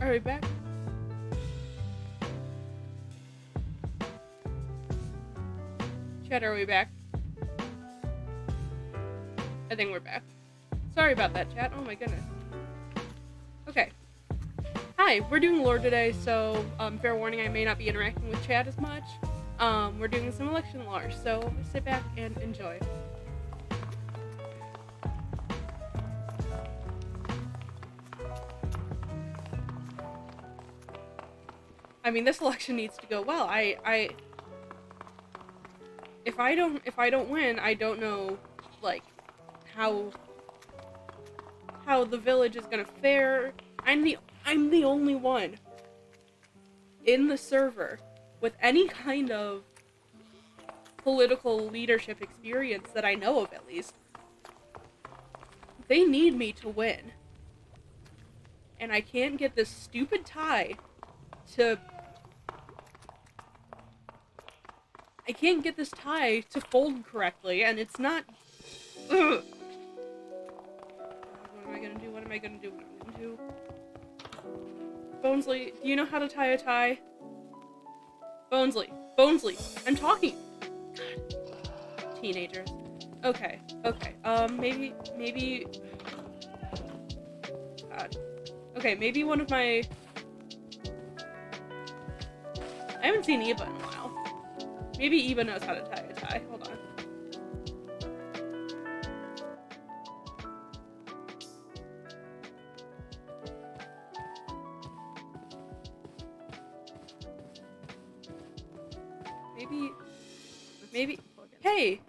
Are we back? Chat, are we back? I think we're back. Sorry about that, chat. Oh my goodness. Okay. Hi, we're doing lore today, so fair warning, I may not be interacting with chat as much. We're doing some election lore, so sit back and enjoy. I mean, this election needs to go well. If I don't win, I don't know, like, how the village is gonna fare. I'm the only one in the server with any kind of political leadership experience that I know of, at least. They need me to win. And I can't get this stupid tie to... I can't get this tie to fold correctly, and it's not... Ugh. What am I gonna do? What am I gonna do? What am I gonna do? Bonesley, do you know how to tie a tie? Bonesley, I'm talking! God. Teenagers. Okay. Maybe... God. Okay, maybe one of my... I haven't seen Eva in a while. Maybe Eva knows how to tie a tie. Hold on. Maybe. Hey.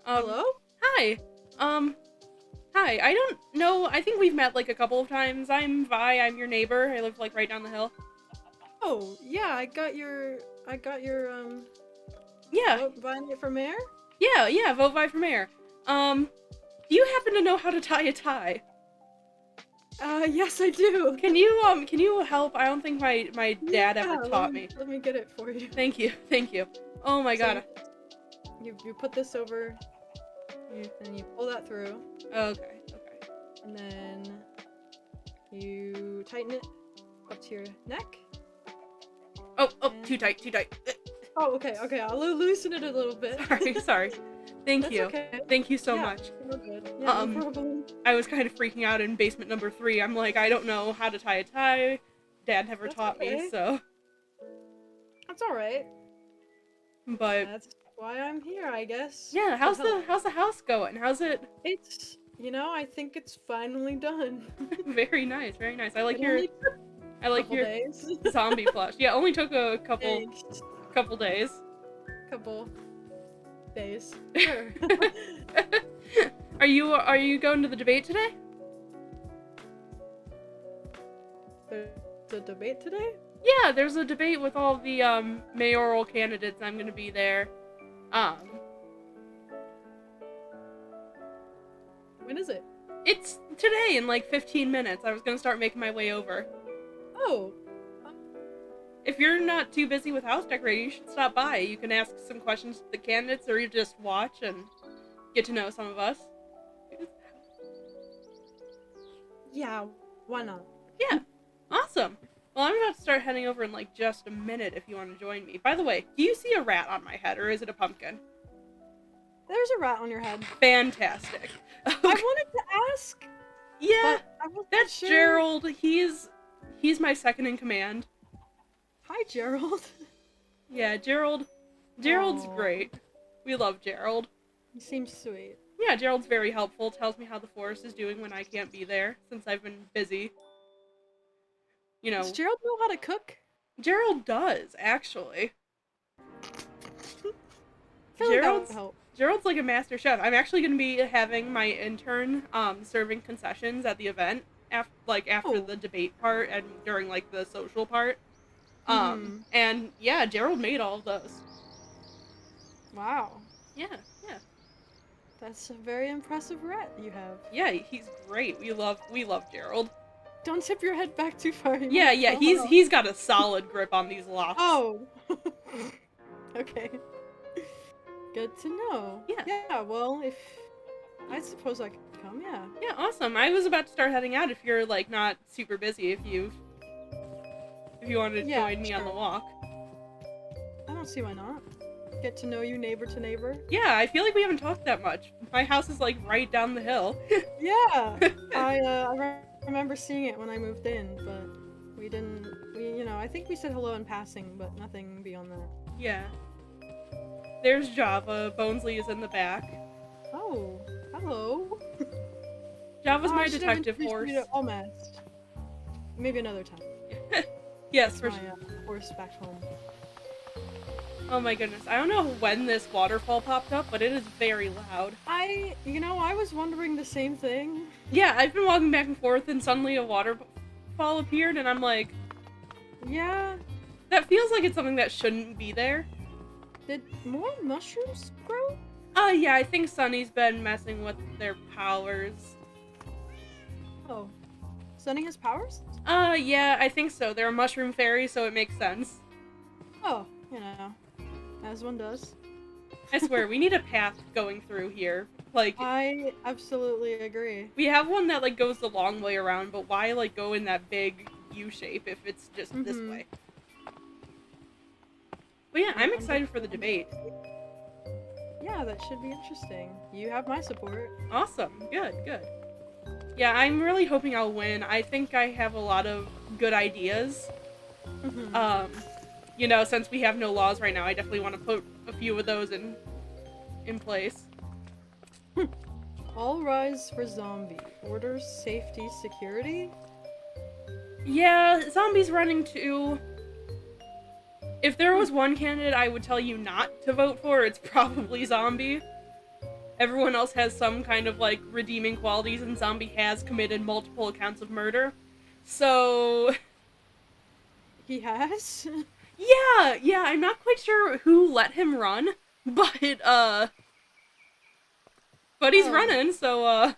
Hello? Hi. Hi. I don't know. I think we've met like a couple of times. I'm Vi. I'm your neighbor. I live like right down the hill. Oh, yeah, I got your, Yeah. vote Vianite for mayor? Yeah, vote Vi for mayor. Do you happen to know how to tie a tie? Yes I do. Can you help? I don't think my dad ever taught me. Let me get it for you. Thank you. Oh my god. You put this over, and you pull that through. Okay. And then you tighten it up to your neck. Oh, too tight. Oh, okay, I'll loosen it a little bit. Sorry. Thank That's you. okay. Thank you so much. We're good. Yeah, no problem. I was kind of freaking out in basement number 3. I'm like, I don't know how to tie a tie. Dad never taught me, so. That's alright. But that's why I'm here, I guess. Yeah, how's the house going? How's it? It's, I think it's finally done. Very nice. I like it your days. zombie plush. Yeah, only took a couple days. Couple days. Sure. Are you going to the debate today? The debate today? Yeah, there's a debate with all the mayoral candidates. I'm gonna be there. When is it? It's today in like 15 minutes. I was gonna start making my way over. Oh. If you're not too busy with house decorating, you should stop by. You can ask some questions to the candidates, or you just watch and get to know some of us. Yeah, why not? Yeah, awesome. Well, I'm about to start heading over in like just a minute if you want to join me. By the way, do you see a rat on my head, or is it a pumpkin? There's a rat on your head. Fantastic. Okay. I wanted to ask. Yeah, that's sure. Gerald. He's my second in command. Hi, Gerald. Yeah, Gerald's Aww. great. We love Gerald. He seems sweet. Yeah, Gerald's very helpful. Tells me how the forest is doing when I can't be there, since I've been busy. You know. Does Gerald know how to cook? Gerald does, actually. Gerald's like a master chef. I'm actually going to be having my intern serving concessions at the event after the debate part and during like the social part. And yeah, Gerald made all of those. Wow. Yeah. That's a very impressive rat you have. Yeah, he's great. We love Gerald. Don't tip your head back too far. Yeah, he's got a solid grip on these locks. Oh. Okay. Good to know. Yeah. Yeah, well, if I suppose I could come, yeah. Yeah, awesome. I was about to start heading out if you're, like, not super busy, if you wanted to Yeah, join me on the sure. walk. I don't see why not. Get to know you neighbor to neighbor. Yeah, I feel like we haven't talked that much. My house is, like, right down the hill. Yeah! I remember seeing it when I moved in, but we didn't, I think we said hello in passing, but nothing beyond that. Yeah. There's Java. Bonesley is in the back. Oh, hello. Java's my I should have detective introduced horse. you to Almost. Maybe another time. Yes, for My sure. horse back home. Oh my goodness. I don't know when this waterfall popped up, but it is very loud. I was wondering the same thing. Yeah, I've been walking back and forth and suddenly a waterfall appeared and I'm like, Yeah. that feels like it's something that shouldn't be there. Did more mushrooms grow? Yeah, I think Sunny's been messing with their powers. Oh. Sunny has powers? Yeah, I think so. They're a mushroom fairy, so it makes sense. Oh, as one does. I swear, we need a path going through here. Like, I absolutely agree. we have one that, like, goes the long way around, but why, like, go in that big U shape if it's just this way? But yeah, I'm excited for the debate. Yeah, that should be interesting. You have my support. Awesome. Good, good. Yeah, I'm really hoping I'll win. I think I have a lot of good ideas. Since we have no laws right now, I definitely want to put a few of those in place. All rise for zombie. Orders, safety, security? Yeah, zombies running too. If there was one candidate I would tell you not to vote for, it's probably Zombie. Everyone else has some kind of, like, redeeming qualities, and Zombie has committed multiple accounts of murder. So... He has? Yeah, I'm not quite sure who let him run, but he's running, so,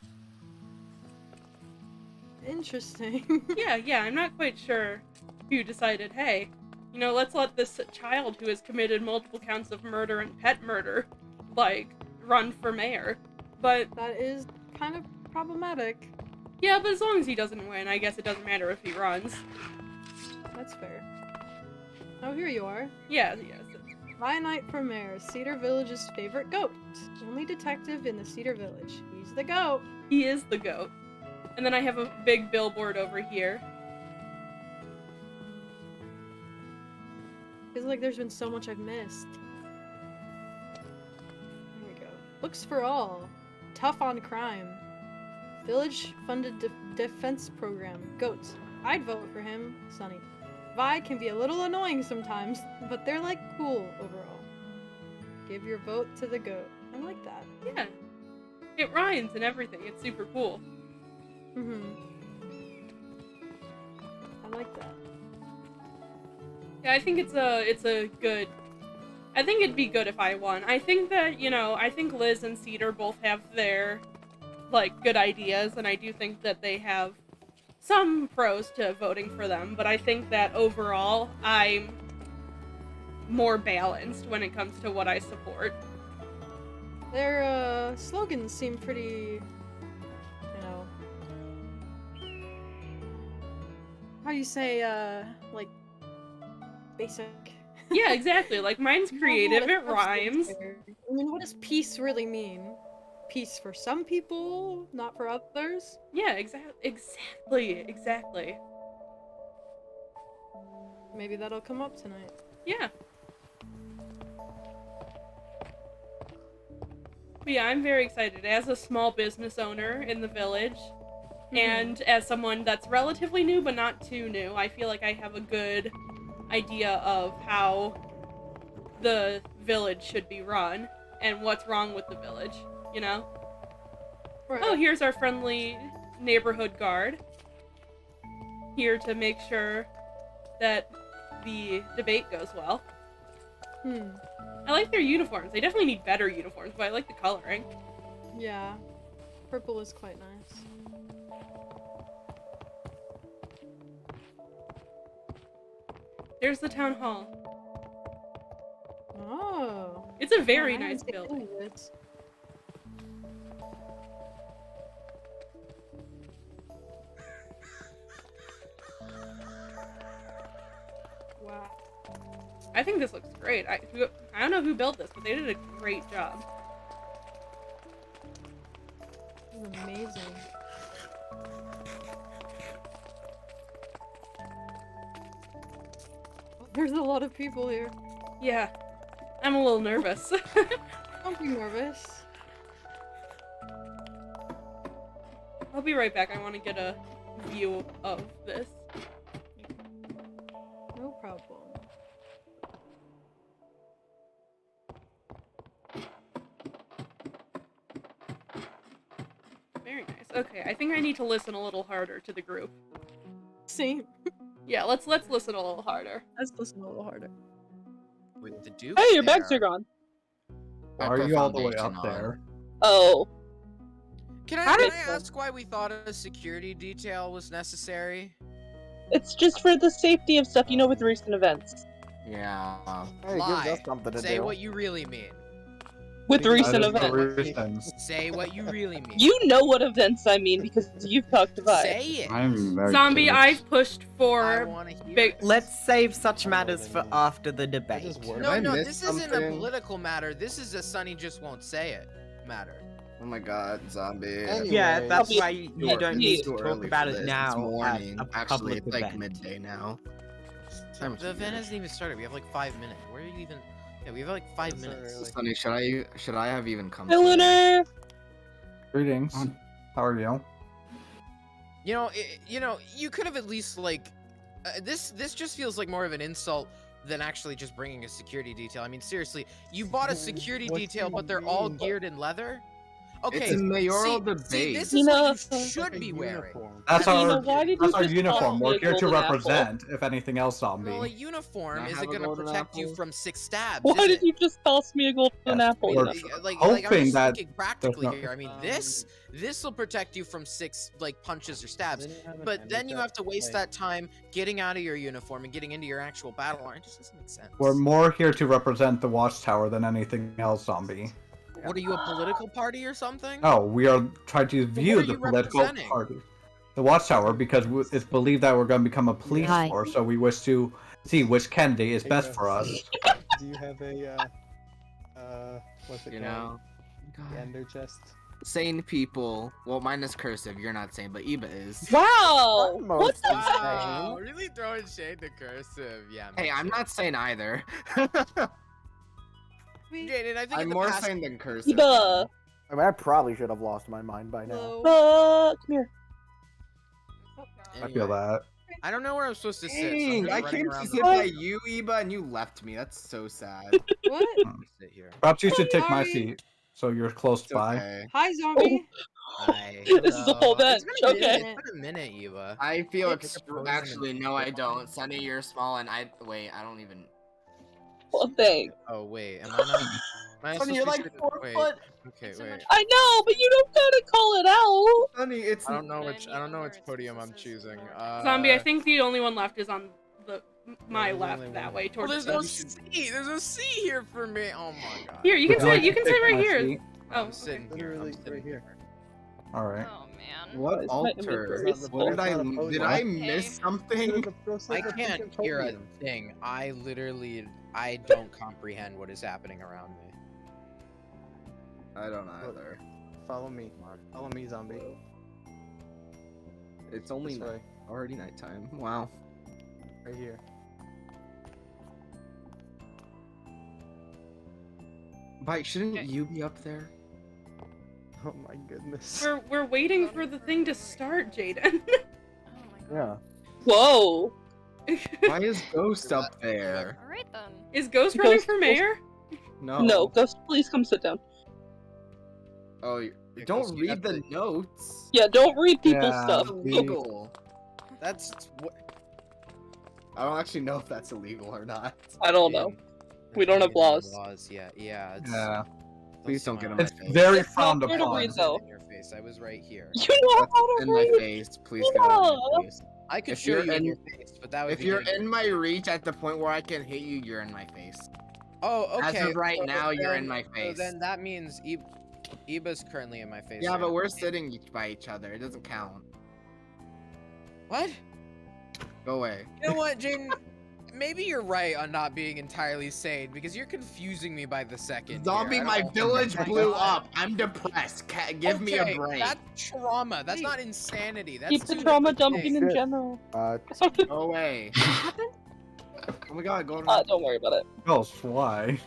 Interesting. Yeah, I'm not quite sure who decided, hey, let's let this child who has committed multiple counts of murder and pet murder, like, run for mayor. But that is kind of problematic. Yeah, but as long as he doesn't win, I guess it doesn't matter if he runs. That's fair. Oh, here you are. Yeah. Vianite for mayor, Cedar Village's favorite goat. Only detective in the Cedar Village. He's the goat. He is the goat. And then I have a big billboard over here. Feels like there's been so much I've missed. There we go. Looks for all. Tough on crime. Village funded defense program. Goats. I'd vote for him. Sunny. Vi can be a little annoying sometimes, but they're like cool overall. Give your vote to the goat. I like that. Yeah. It rhymes and everything. It's super cool. I like that. Yeah, I think it's a good... I think it'd be good if I won. I think that, I think Liz and Cedar both have their, like, good ideas, and I do think that they have some pros to voting for them, but I think that overall, I'm more balanced when it comes to what I support. Their, slogans seem pretty, how do you say, like, basic? Yeah, exactly. Like, mine's creative, it rhymes. I mean, what does peace really mean? Peace for some people, not for others? Yeah, exactly. Maybe that'll come up tonight. Yeah. But yeah, I'm very excited. As a small business owner in the village, and as someone that's relatively new but not too new, I feel like I have a good idea of how the village should be run and what's wrong with the village, Right. Oh, here's our friendly neighborhood guard. Here to make sure that the debate goes well. I like their uniforms. They definitely need better uniforms, but I like the coloring. Yeah. Purple is quite nice. There's the town hall. Oh. It's a very Yeah, I nice didn't see any building. of it. I think this looks great. I don't know who built this, but they did a great job. This is amazing. There's a lot of people here. Yeah, I'm a little nervous. Don't be nervous. I'll be right back. I want to get a view of this. No problem. Very nice. Okay, I think I need to listen a little harder to the group. See? Yeah, let's listen a little harder. Let's listen a little harder. With the Duke. Hey, your bags are gone. I Are put you all the way foundation up on. there? Oh. Can I ask why we thought a security detail was necessary? It's just for the safety of stuff, you know, with recent events. Yeah. Hey, it gives Lie. us something to Say do. what you really mean. With That recent That is the events. reasons. Say what you really mean. You know what events I mean because you've talked about it. Say it. I'm very Zombie, curious. I've pushed I for want to hear big. it. Let's save such matters for after the debate. No, I no, miss this isn't a something? political matter. This is a Sonny just won't say it matter. Oh my god, zombie. Anyway, Yeah, that's I'll why be- you don't need Too to early talk for about this. it It's now morning. at a Actually, public it's like event. midday now. The event hasn't even started. We have like 5 minutes. Where are you even? Yeah, we have like 5 minutes. Sonny, should I have even come? Hi, today? Lunar! Greetings. How are you? You could have at least like, this just feels like more of an insult than actually just bringing a security detail. I mean, seriously, you bought a security What do detail, you but they're all mean? geared in leather. Okay, It's a mayoral see, debate. this You is know, what you should be wearing. That's Tina, our why did you that's our just uniform. call We're me a here to golden apple? represent, if anything else, zombie. Well, a uniform Can I isn't have a going to golden protect you apple? from 6 stabs. Why is did it? you just toss me a golden Yes, apple? we're Enough? I'm hoping just that thinking practically no- here. I mean, this will protect you from 6 like punches or stabs, but then you have to waste that time getting out of your uniform and getting into your actual battle line. It just doesn't make sense. we're more here to represent the Watchtower than anything else, zombie. What are you, a political party or something? Oh, we are trying to view are the you political representing? party. The Watchtower, because it's believed that we're going to become a police Hi. force, so we wish to see which candidate is best for us. Do you have a what's it You called? know, Gander chest? sane people. Well, mine is cursive. You're not sane, but Iba is. Wow! I'm What the mostly Wow, really throwing shade to cursive. Yeah. Hey, I'm not sane either. Jaden, I think I'm in the more past, sane than cursive. Iba! I mean, I probably should have lost my mind by now. Hello. Come here. I feel that. I don't know where I'm supposed to sit. So I'm Dang, just I running came to around sit the- by you, Iba, and you left me. That's so sad. What? Sit here. Perhaps you should take my Sorry. seat, so you're close It's by. okay. Hi, zombie. Hi. This is a whole Hello. bench, It's been a okay. minute, It's been a minute, Eva. I feel Take a pose actually and- no, I don't. Sonny, you're small, and I wait. I don't even. Well, thanks. Oh wait, am I not? Am I Sonny, supposed you're to like sit- 4 wait, foot. Okay, So wait. much- I know, but you don't gotta call it out. Sonny, it's. I don't know which podium I'm choosing. Zombie, I think the only one left is on my there's left only that one. way Well, towards there's the no C. There's a C here for me. Oh my god. Here, you can Would you like sit. You to can sit take right my here. seat? Oh, I'm sitting okay. here. Literally I'm sitting right here. All right. Oh man. What It's my altar? inventory is What did full. I? It's not a Did podium. I Okay. miss something? I can't hear a thing. I don't comprehend what is happening around me. I don't either. Follow me. Follow me, zombie. It's only This way. already nighttime. Wow. Right here. Mike, shouldn't you be up there? Oh my goodness. We're waiting for the thing to start, Jaden. Oh my god. Yeah. Whoa. Why is Ghost up there? All right then. Is Ghost running Ghost- for mayor? No. No, Ghost, please come sit down. Oh, Because don't you have read the to- notes. Yeah, don't read people's Yeah. stuff. It's Go. illegal. That's what. I don't actually know if that's illegal or not. I don't know. We don't have laws. Laws, yeah, yeah. It's, Yeah. Please don't get on It's my face. very It's not frowned fair to upon. read, though. In your face. I was right here. You know That's how to in my read. face. Please get on my face. I could If show you're you in in- your face, but that would If be you're dangerous. in my reach at the point where I can hit you, you're in my face. Oh, okay. As of right so now, you're in then- my So face. then that means Iba's currently in my face. Yeah, right but now. we're sitting by each other. It doesn't count. What? Go away. You know what, Jaden? maybe you're right on not being entirely sane because you're confusing me by the second. Zombie, here. my don't- village Oh my blew God. up. I'm depressed. Give me a Okay, break. That's trauma. That's not insanity. That's Keep the two trauma different dumping things. in Shit. general. Go away. What happened? Oh my god, golden Don't worry about it. Ghost, why?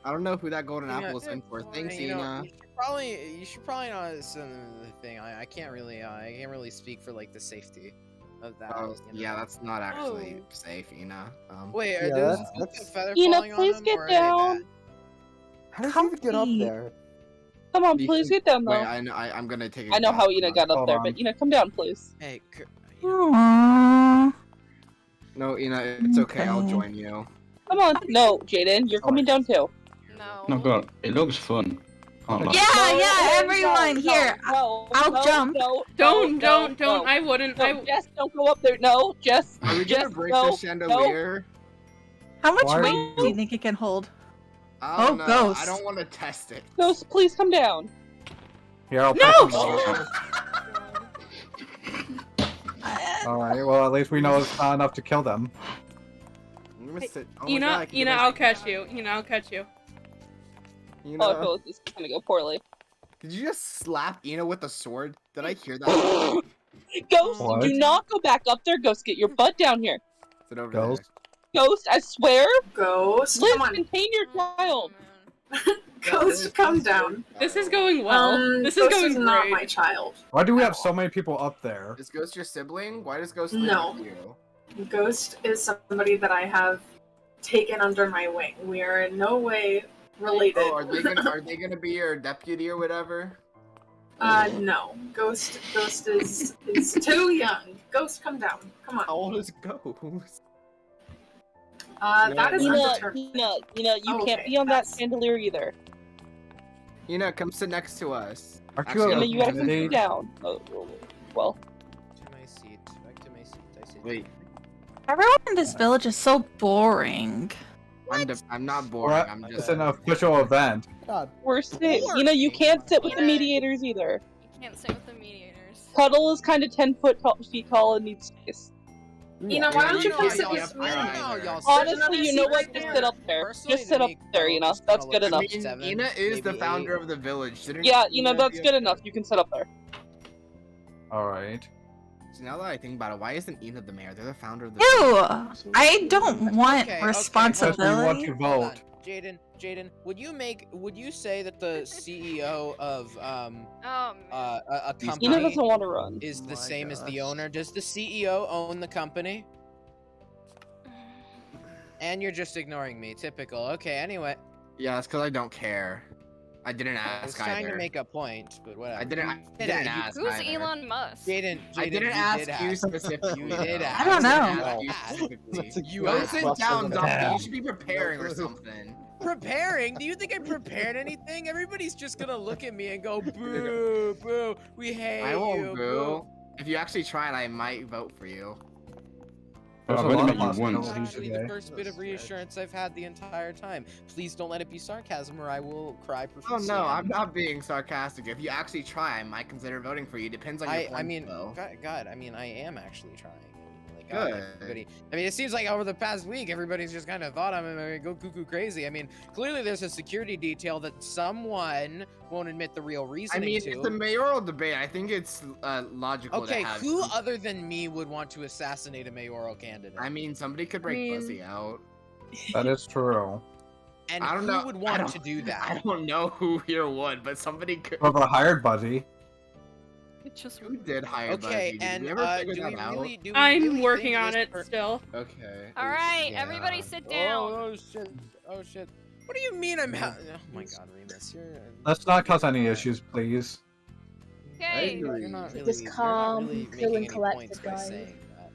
I don't know who that golden Yeah, apple was in for. Thanks, Ina. You should probably not send the thing. I can't really speak for like the safety of that. Oh, you know? yeah, that's not actually safe, Ina. Wait, are Yeah, those that's- feather Ina, falling on please them, get or are they down. bad? How did you even get up Comfy. there? Come on, You please can- get down, though. Wait, I'm gonna take a I know guess. how Ina got up Hold there, on. but Ina, come down, please. Hey, Aww. No, Ina, it's okay. I'll Okay. join you. Come on. No, Jaden, you're coming down too. No. No, God, it looks fun. Can't lie. Yeah, everyone here. No, I'll no, jump. No, Don't. No. I wouldn't. No, Jess, don't go up there. No, Jess. Are we gonna Jess, break no, the chandelier? How much Why are weight you- do you think it can hold? I don't know. Ghost. I don't want to test it. Ghost, please come down. Here, I'll No! put them Alright, well, at least we know it's not enough to kill them. I'm gonna sit. Oh my Ina, God, can you Ina, guys- I'll catch you. Ina, I'll catch you. Ina, Oh, I feel like this is gonna go poorly. did you just slap Ina with a sword? Did I hear that? Ghost, What? do not go back up there. Ghost, get your butt down here. Sit over Ghost? Ghost, I swear. Ghost, Liz, come on. contain your child. Ghost, calm down. This is going well. This is Ghost going is not great. my child. Why do we have so many people up there? Is Ghost your sibling? Why does Ghost live No. with you? Ghost is somebody that I have taken under my wing. We are in no way related. Oh, are they gonna be your deputy or whatever? No. Ghost is too young. Ghost, come down. Come on. How old is Ghost? That is Ina, undetermined. you can't Okay, be on that that's- chandelier either. Ina, come sit next to us. Aren't Actually, you Ina, a you gotta come candidate? down. Well, to my seat. Back to my seat. I sit. Wait, Everyone in this village is so boring. I'm not boring. What? I'm It's just. an official event. God. we're sitting. Ina, you can't sit with the mediators either. You can't sit with the mediators. Cuddle is kind of 10 feet tall and needs space. Ina, why don't you Yeah, come yeah, sit yeah, with yeah, me? yeah, No, yeah. y'all Honestly, you know seat what? right Just there. sit up there. Personally, Just sit to up me, there, Cuddle Ina. just That's kinda good looks enough. like Ina is the maybe founder 8. of the village. Didn't Yeah, Ina Ina, that's be good a- enough. You can sit up there. Alright. So now that I think about it, why isn't Ina the mayor? They're the founder of the Ew! I don't want Okay, Because responsibility. we want to Hold vote. on. Jaden, would you say that the CEO of a Ina company doesn't want to run. is Oh the my same as the gosh. owner? Does the CEO own the company? And you're just ignoring me. Typical. Okay, anyway. Yeah, that's because I don't care. I didn't I was ask trying either. to make a point, but whatever. I didn't ask Who's either. Elon Musk? Jaden, I didn't you ask did you ask. specifically. You did though. ask. I don't know. ask you That's specifically. You Go asked. sit down, zombie. Yeah. You should be preparing or something. Preparing? Do you think I prepared anything? Everybody's just gonna look at me and go, boo, boo, we hate I you, won't boo. If you actually try it, I might vote for you. There's I've a only lot met of you possibilities once. Actually, the today. first bit of reassurance I've had the entire time. Please don't let it be sarcasm or I will cry Oh profusely. no, I'm not being sarcastic. If you actually try, I might consider voting for you. Depends on your I points, mean, though. God, I mean, I am actually trying. Like, Good. everybody, I mean, it seems like over the past week, everybody's just kind of thought I'm gonna go cuckoo crazy. I mean, clearly there's a security detail that someone won't admit the real I reasoning mean, to. it's a mayoral debate. I think it's logical Okay, to have. who other than me would want to assassinate a mayoral candidate? I mean, somebody could break pussy out. That is true. and I don't who know. would I want don't- to do I that? don't know who here would, but somebody could. Whoever hired Buddy. It's just Who did hire Okay, Budgie? Did and we ever figure do that we out? really do? We I'm really working think on this it per- still. Okay. All right, Yeah. everybody sit down. Oh shit! Oh shit! What do you mean I'm? Oh my God, Remus, you're. Let's not cause any issues, please. Okay. You're not really. Just calm, you're not really cool, making and any collected, points by guys. saying that.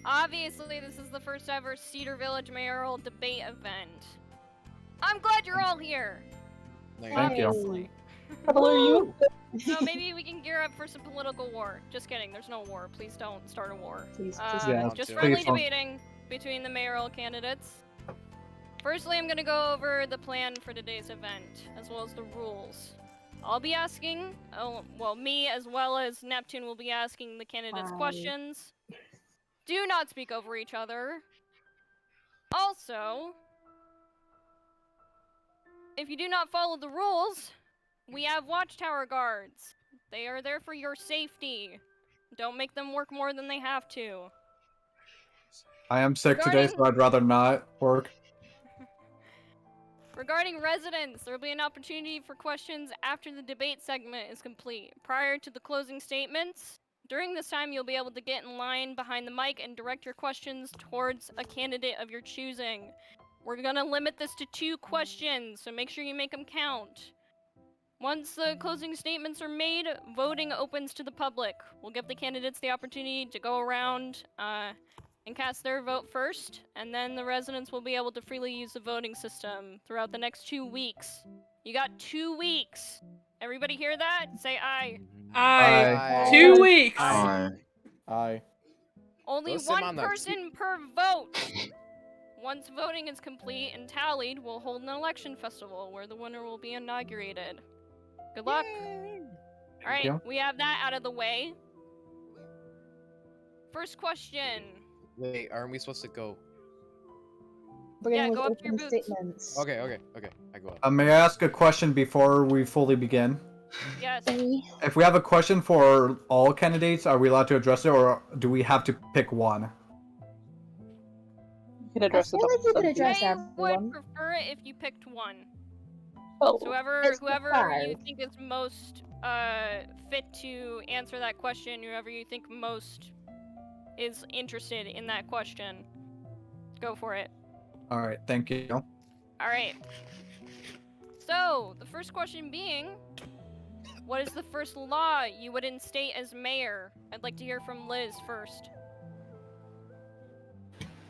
Obviously, this is the first ever Cedar Village mayoral debate event. I'm glad you're all here. Thank you. Obviously. Cuddle, are you? So maybe we can gear up for some political war. Just kidding, there's no war. Please don't start a war. Please, Yeah, Just please friendly don't. debating between the mayoral candidates. Firstly, I'm gonna go over the plan for today's event, as well as the rules. I'll be asking, me as well as Neptune will be asking the candidates Hi. questions. Do not speak over each other. Also, if you do not follow the rules, we have watchtower guards. They are there for your safety. Don't make them work more than they have to. I am sick today, so I'd rather not work. Regarding residents, there will be an opportunity for questions after the debate segment is complete. Prior to the closing statements, during this time you'll be able to get in line behind the mic and direct your questions towards a candidate of your choosing. We're gonna limit this to 2 questions, so make sure you make them count. Once the closing statements are made, voting opens to the public. We'll give the candidates the opportunity to go around and cast their vote first, and then the residents will be able to freely use the voting system throughout the next 2 weeks. You got 2 weeks. Everybody hear that? Say aye. Aye. 2 weeks. Aye. Only one person per vote. Once voting is complete and tallied, we'll hold an election festival where the winner will be inaugurated. Good luck. Alright, we have that out of the way. First question. Wait, aren't we supposed to go? Yeah, go up to your boots. Okay, I go up. May I ask a question before we fully begin? Yes. If we have a question for all candidates, are we allowed to address it, or do we have to pick one? You can address it. I would prefer it if you picked one. Oh, so whoever you think is most fit to answer that question, whoever you think most is interested in that question, go for it. All right, thank you. All right. So the first question being, what is the first law you would instate as mayor? I'd like to hear from Liz first.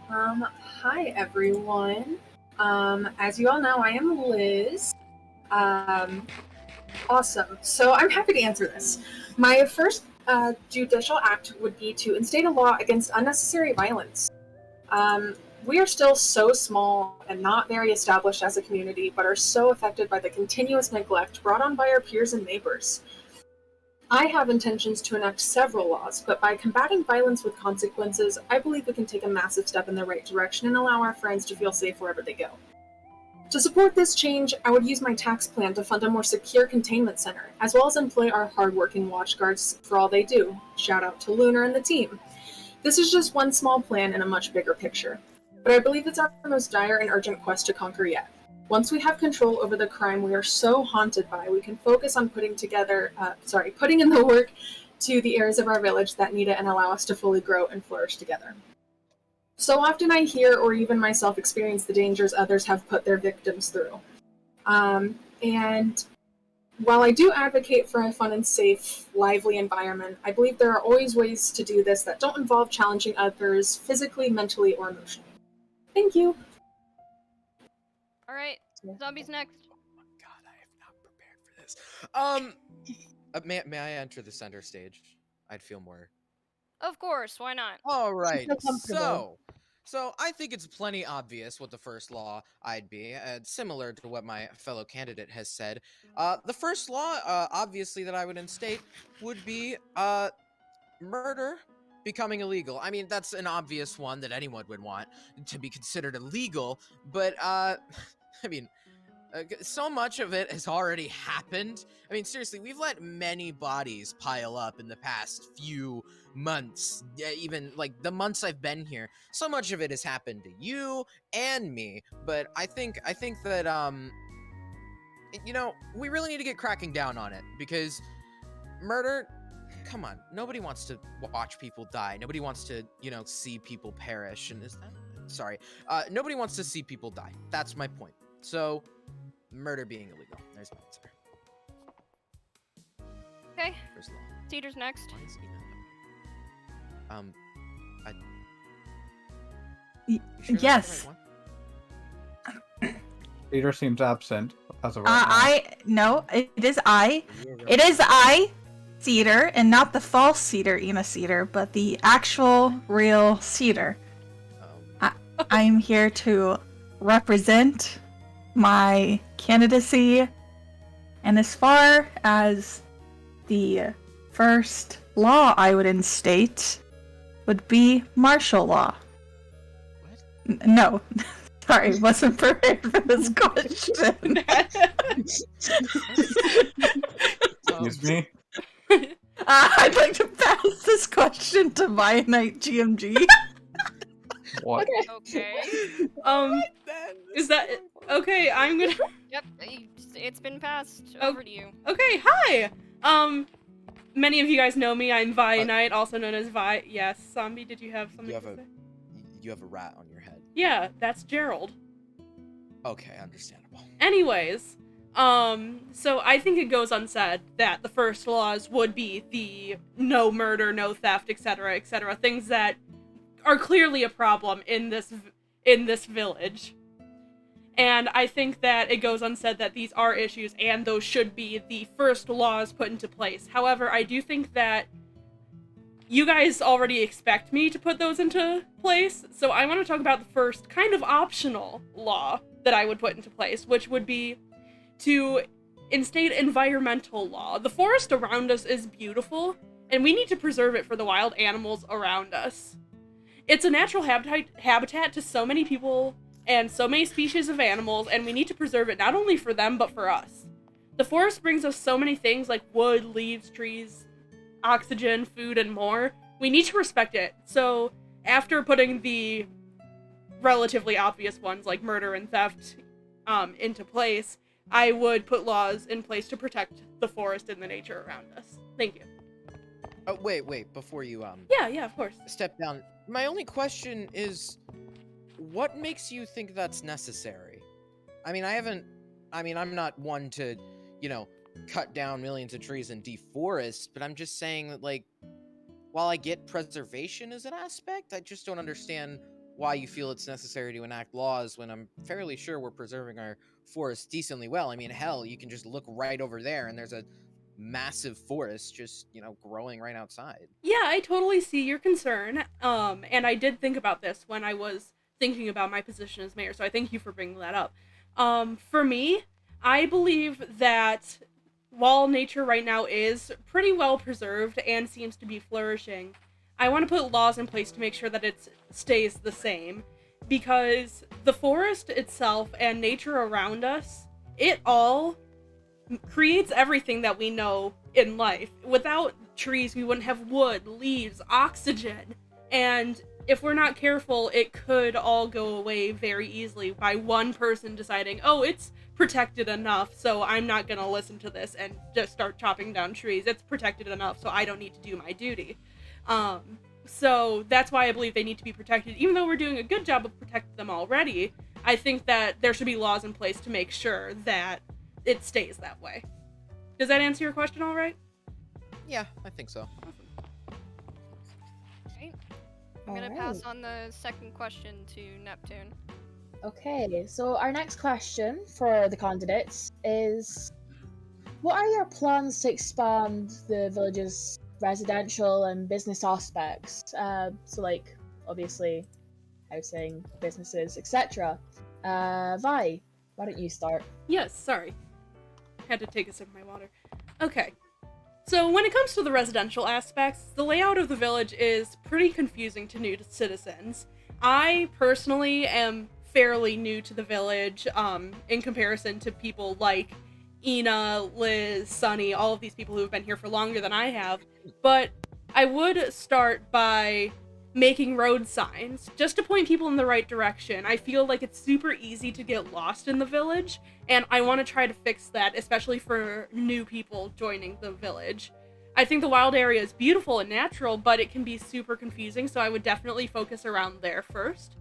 Hi everyone. As you all know, I am Liz. Awesome. So I'm happy to answer this. My first judicial act would be to instate a law against unnecessary violence. We are still so small and not very established as a community, but are so affected by the continuous neglect brought on by our peers and neighbors. I have intentions to enact several laws, but by combating violence with consequences, I believe we can take a massive step in the right direction and allow our friends to feel safe wherever they go. To support this change, I would use my tax plan to fund a more secure containment center, as well as employ our hardworking watch guards for all they do. Shout out to Lunar and the team. This is just one small plan in a much bigger picture, but I believe it's our most dire and urgent quest to conquer yet. Once we have control over the crime we are so haunted by, we can focus on putting in the work to the areas of our village that need it and allow us to fully grow and flourish together. So often I hear, or even myself experience, the dangers others have put their victims through. And while I do advocate for a fun and safe, lively environment, I believe there are always ways to do this that don't involve challenging others physically, mentally, or emotionally. Thank you. Alright, zombies next. Oh my god, I have not prepared for this. May I enter the center stage? I'd feel more. Of course, why not? Alright, so I think it's plenty obvious what the first law I'd be, similar to what my fellow candidate has said. The first law, obviously, that I would instate would be, murder becoming illegal. I mean, that's an obvious one that anyone would want to be considered illegal, but, I mean, so much of it has already happened. I mean, seriously, we've let many bodies pile up in the past few months, even, like, the months I've been here. So much of it has happened to you and me, but I think that, you know, we really need to get cracking down on it, because murder, come on, nobody wants to watch people die. Nobody wants to, you know, see people perish, and nobody wants to see people die. That's my point. So, murder being illegal. There's my answer. Okay. First law. Cedar's next. Why is Ina? Sure yes. Cedar seems absent as of right now. It is I. It is I, Cedar, and not the false Cedar, Ina Cedar, but the actual, real Cedar. I'm here to represent my candidacy, and as far as the first law I would instate, would be martial law. What? No. Sorry, wasn't prepared for this question. Excuse me? I'd like to pass this question to Vianite GMG. What? Okay. Is that okay? I'm gonna. Yep, it's been passed. Over to you. Okay, hi. Many of you guys know me. I'm Vianite, also known as Vi. Yes, Zombie. Did you have something to say? You have a rat on your head. Yeah, that's Gerald. Okay, understandable. Anyways, so I think it goes unsaid that the first laws would be the no murder, no theft, etc., etc., things that are clearly a problem in this village. And I think that it goes unsaid that these are issues and those should be the first laws put into place. However, I do think that you guys already expect me to put those into place, so I want to talk about the first kind of optional law that I would put into place, which would be to instate environmental law. The forest around us is beautiful, and we need to preserve it for the wild animals around us. It's a natural habitat to so many people and so many species of animals, and we need to preserve it not only for them, but for us. The forest brings us so many things like wood, leaves, trees, oxygen, food, and more. We need to respect it. So after putting the relatively obvious ones like murder and theft into place, I would put laws in place to protect the forest and the nature around us. Thank you. Oh, wait, before you, Yeah, of course. step down. My only question is, what makes you think that's necessary? I'm not one to, cut down millions of trees and deforest, but I'm just saying that, like, while I get preservation as an aspect, I just don't understand why you feel it's necessary to enact laws when I'm fairly sure we're preserving our forests decently well. I mean, hell, you can just look right over there and there's a massive forest just, growing right outside. Yeah, I totally see your concern. And I did think about this when I was thinking about my position as mayor, so I thank you for bringing that up. For me, I believe that while nature right now is pretty well preserved and seems to be flourishing, I want to put laws in place to make sure that it stays the same, because the forest itself and nature around us, it all creates everything that we know in life. Without trees, we wouldn't have wood, leaves, oxygen, and if we're not careful, it could all go away very easily by one person deciding, oh, it's protected enough, so I'm not gonna listen to this and just start chopping down trees. It's protected enough, so I don't need to do my duty. So that's why I believe they need to be protected. Even though we're doing a good job of protecting them already, I think that there should be laws in place to make sure that it stays that way. Does that answer your question all right? Yeah, I think so. Okay. I'm gonna pass on the second question to Neptune. Okay, so our next question for the candidates is, what are your plans to expand the village's residential and business aspects? So like, obviously, housing, businesses, etc. Vi, why don't you start? Yes, sorry. Had to take a sip of my water. Okay. So when it comes to the residential aspects, the layout of the village is pretty confusing to new citizens. I personally am fairly new to the village, in comparison to people like Ina, Liz, Sunny, all of these people who have been here for longer than I have. But I would start by making road signs, just to point people in the right direction. I feel like it's super easy to get lost in the village, and I want to try to fix that, especially for new people joining the village. I think the wild area is beautiful and natural, but it can be super confusing, so I would definitely focus around there first.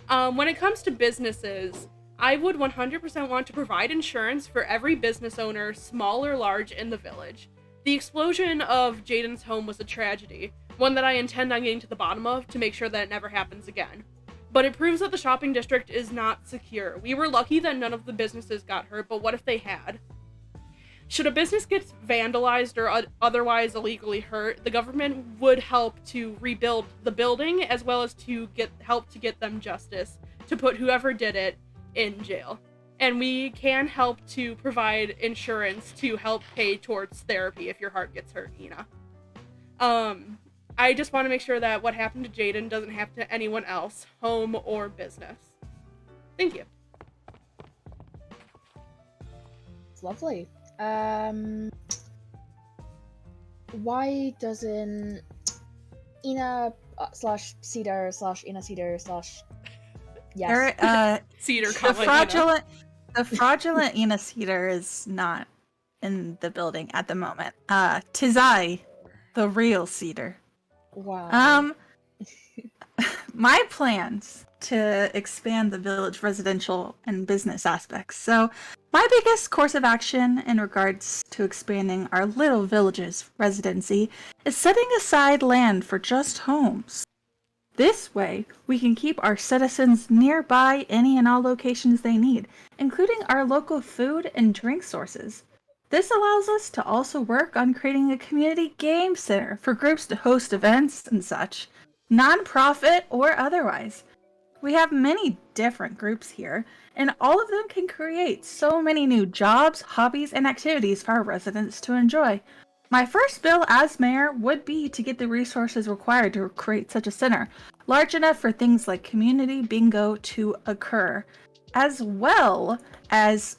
When it comes to businesses, I would 100% want to provide insurance for every business owner, small or large, in the village. The explosion of Jaden's home was a tragedy, one that I intend on getting to the bottom of to make sure that it never happens again. But it proves that the shopping district is not secure. We were lucky that none of the businesses got hurt, but what if they had? Should a business get vandalized or otherwise illegally hurt, the government would help to rebuild the building, as well as to help to get them justice, to put whoever did it in jail. And we can help to provide insurance to help pay towards therapy if your heart gets hurt, Ina. I just want to make sure that what happened to Jaden doesn't happen to anyone else, home or business. Thank you. It's lovely. Why doesn't Ina slash Cedar slash Ina Cedar slash yes Cedar the fraudulent Ina Cedar is not in the building at the moment. 'Tis I, the real Cedar. Wow. My plans to expand the village residential and business aspects. So, my biggest course of action in regards to expanding our little village's residency is setting aside land for just homes. This way, we can keep our citizens nearby any and all locations they need, including our local food and drink sources. This allows us to also work on creating a community game center for groups to host events and such, non-profit or otherwise. We have many different groups here, and all of them can create so many new jobs, hobbies, and activities for our residents to enjoy. My first bill as mayor would be to get the resources required to create such a center, large enough for things like community bingo to occur, as well as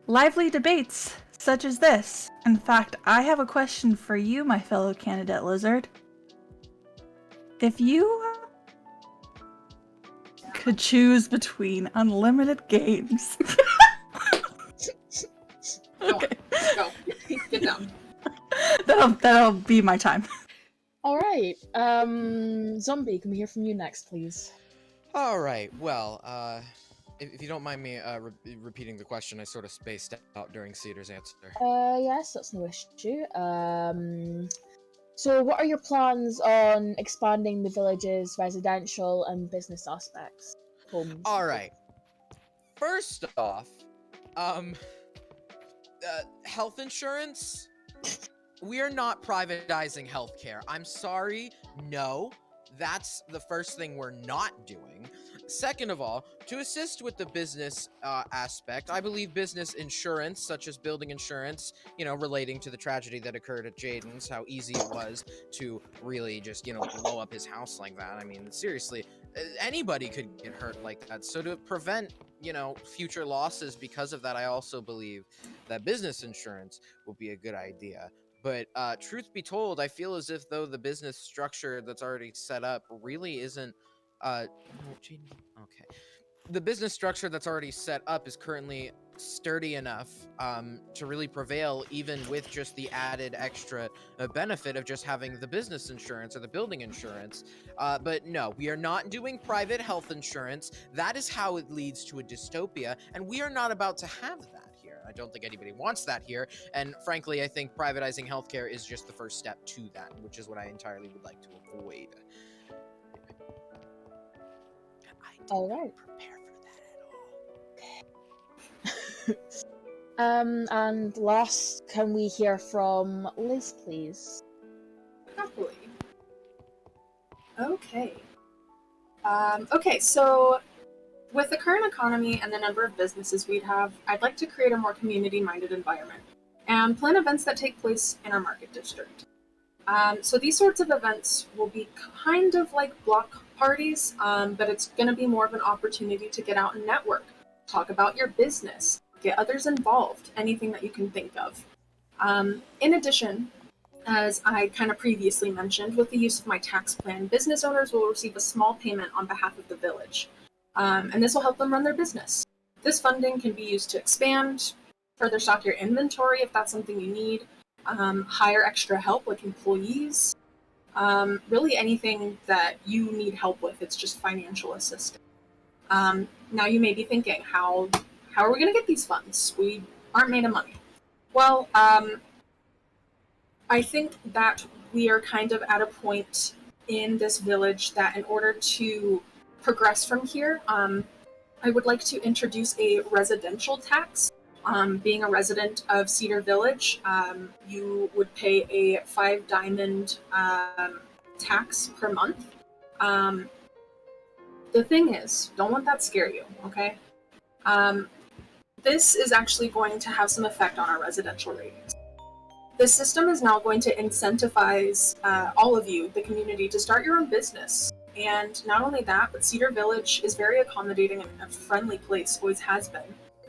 lively debates such as this. In fact, I have a question for you, my fellow candidate Lizard. If you could choose between unlimited games. Okay. Go. Get down. That'll be my time. Alright. Zombie, can we hear from you next, please? Alright, well, if you don't mind me repeating the question, I sort of spaced out during Cedar's answer. Yes, that's no issue. So what are your plans on expanding the village's residential and business aspects? Alright. First off, health insurance? We are not privatizing healthcare. I'm sorry, no. That's the first thing we're not doing. Second of all, to assist with the business aspect, I believe business insurance, such as building insurance, relating to the tragedy that occurred at Jaden's, how easy it was to really just, blow up his house like that. I mean, seriously, anybody could get hurt like that. So to prevent, future losses because of that, I also believe that business insurance will be a good idea. But truth be told, I feel as if though the business structure that's already set up really isn't okay. The business structure that's already set up is currently sturdy enough to really prevail, even with just the added extra benefit of just having the business insurance or the building insurance. But no, we are not doing private health insurance. That is how it leads to a dystopia, and we are not about to have that. I don't think anybody wants that here, and frankly, I think privatizing healthcare is just the first step to that, which is what I entirely would like to avoid. I didn't prepare for that at all. And last, can we hear from Liz, please? Happily. Okay. Okay, so with the current economy and the number of businesses we'd have, I'd like to create a more community-minded environment and plan events that take place in our market district. So these sorts of events will be kind of like block parties, but it's going to be more of an opportunity to get out and network, talk about your business, get others involved, anything that you can think of. In addition, as I kind of previously mentioned, with the use of my tax plan, business owners will receive a small payment on behalf of the village. And this will help them run their business. This funding can be used to expand, further stock your inventory if that's something you need, hire extra help like employees, really anything that you need help with. It's just financial assistance. Now you may be thinking, how are we going to get these funds? We aren't made of money. Well, I think that we are kind of at a point in this village that in order to progress from here, I would like to introduce a residential tax. Being a resident of Cedar Village, you would pay a 5 diamond tax per month. The thing is, don't let that scare you, okay? This is actually going to have some effect on our residential ratings. This system is now going to incentivize all of you, the community, to start your own business. And not only that, but Cedar Village is very accommodating and a friendly place, always has been.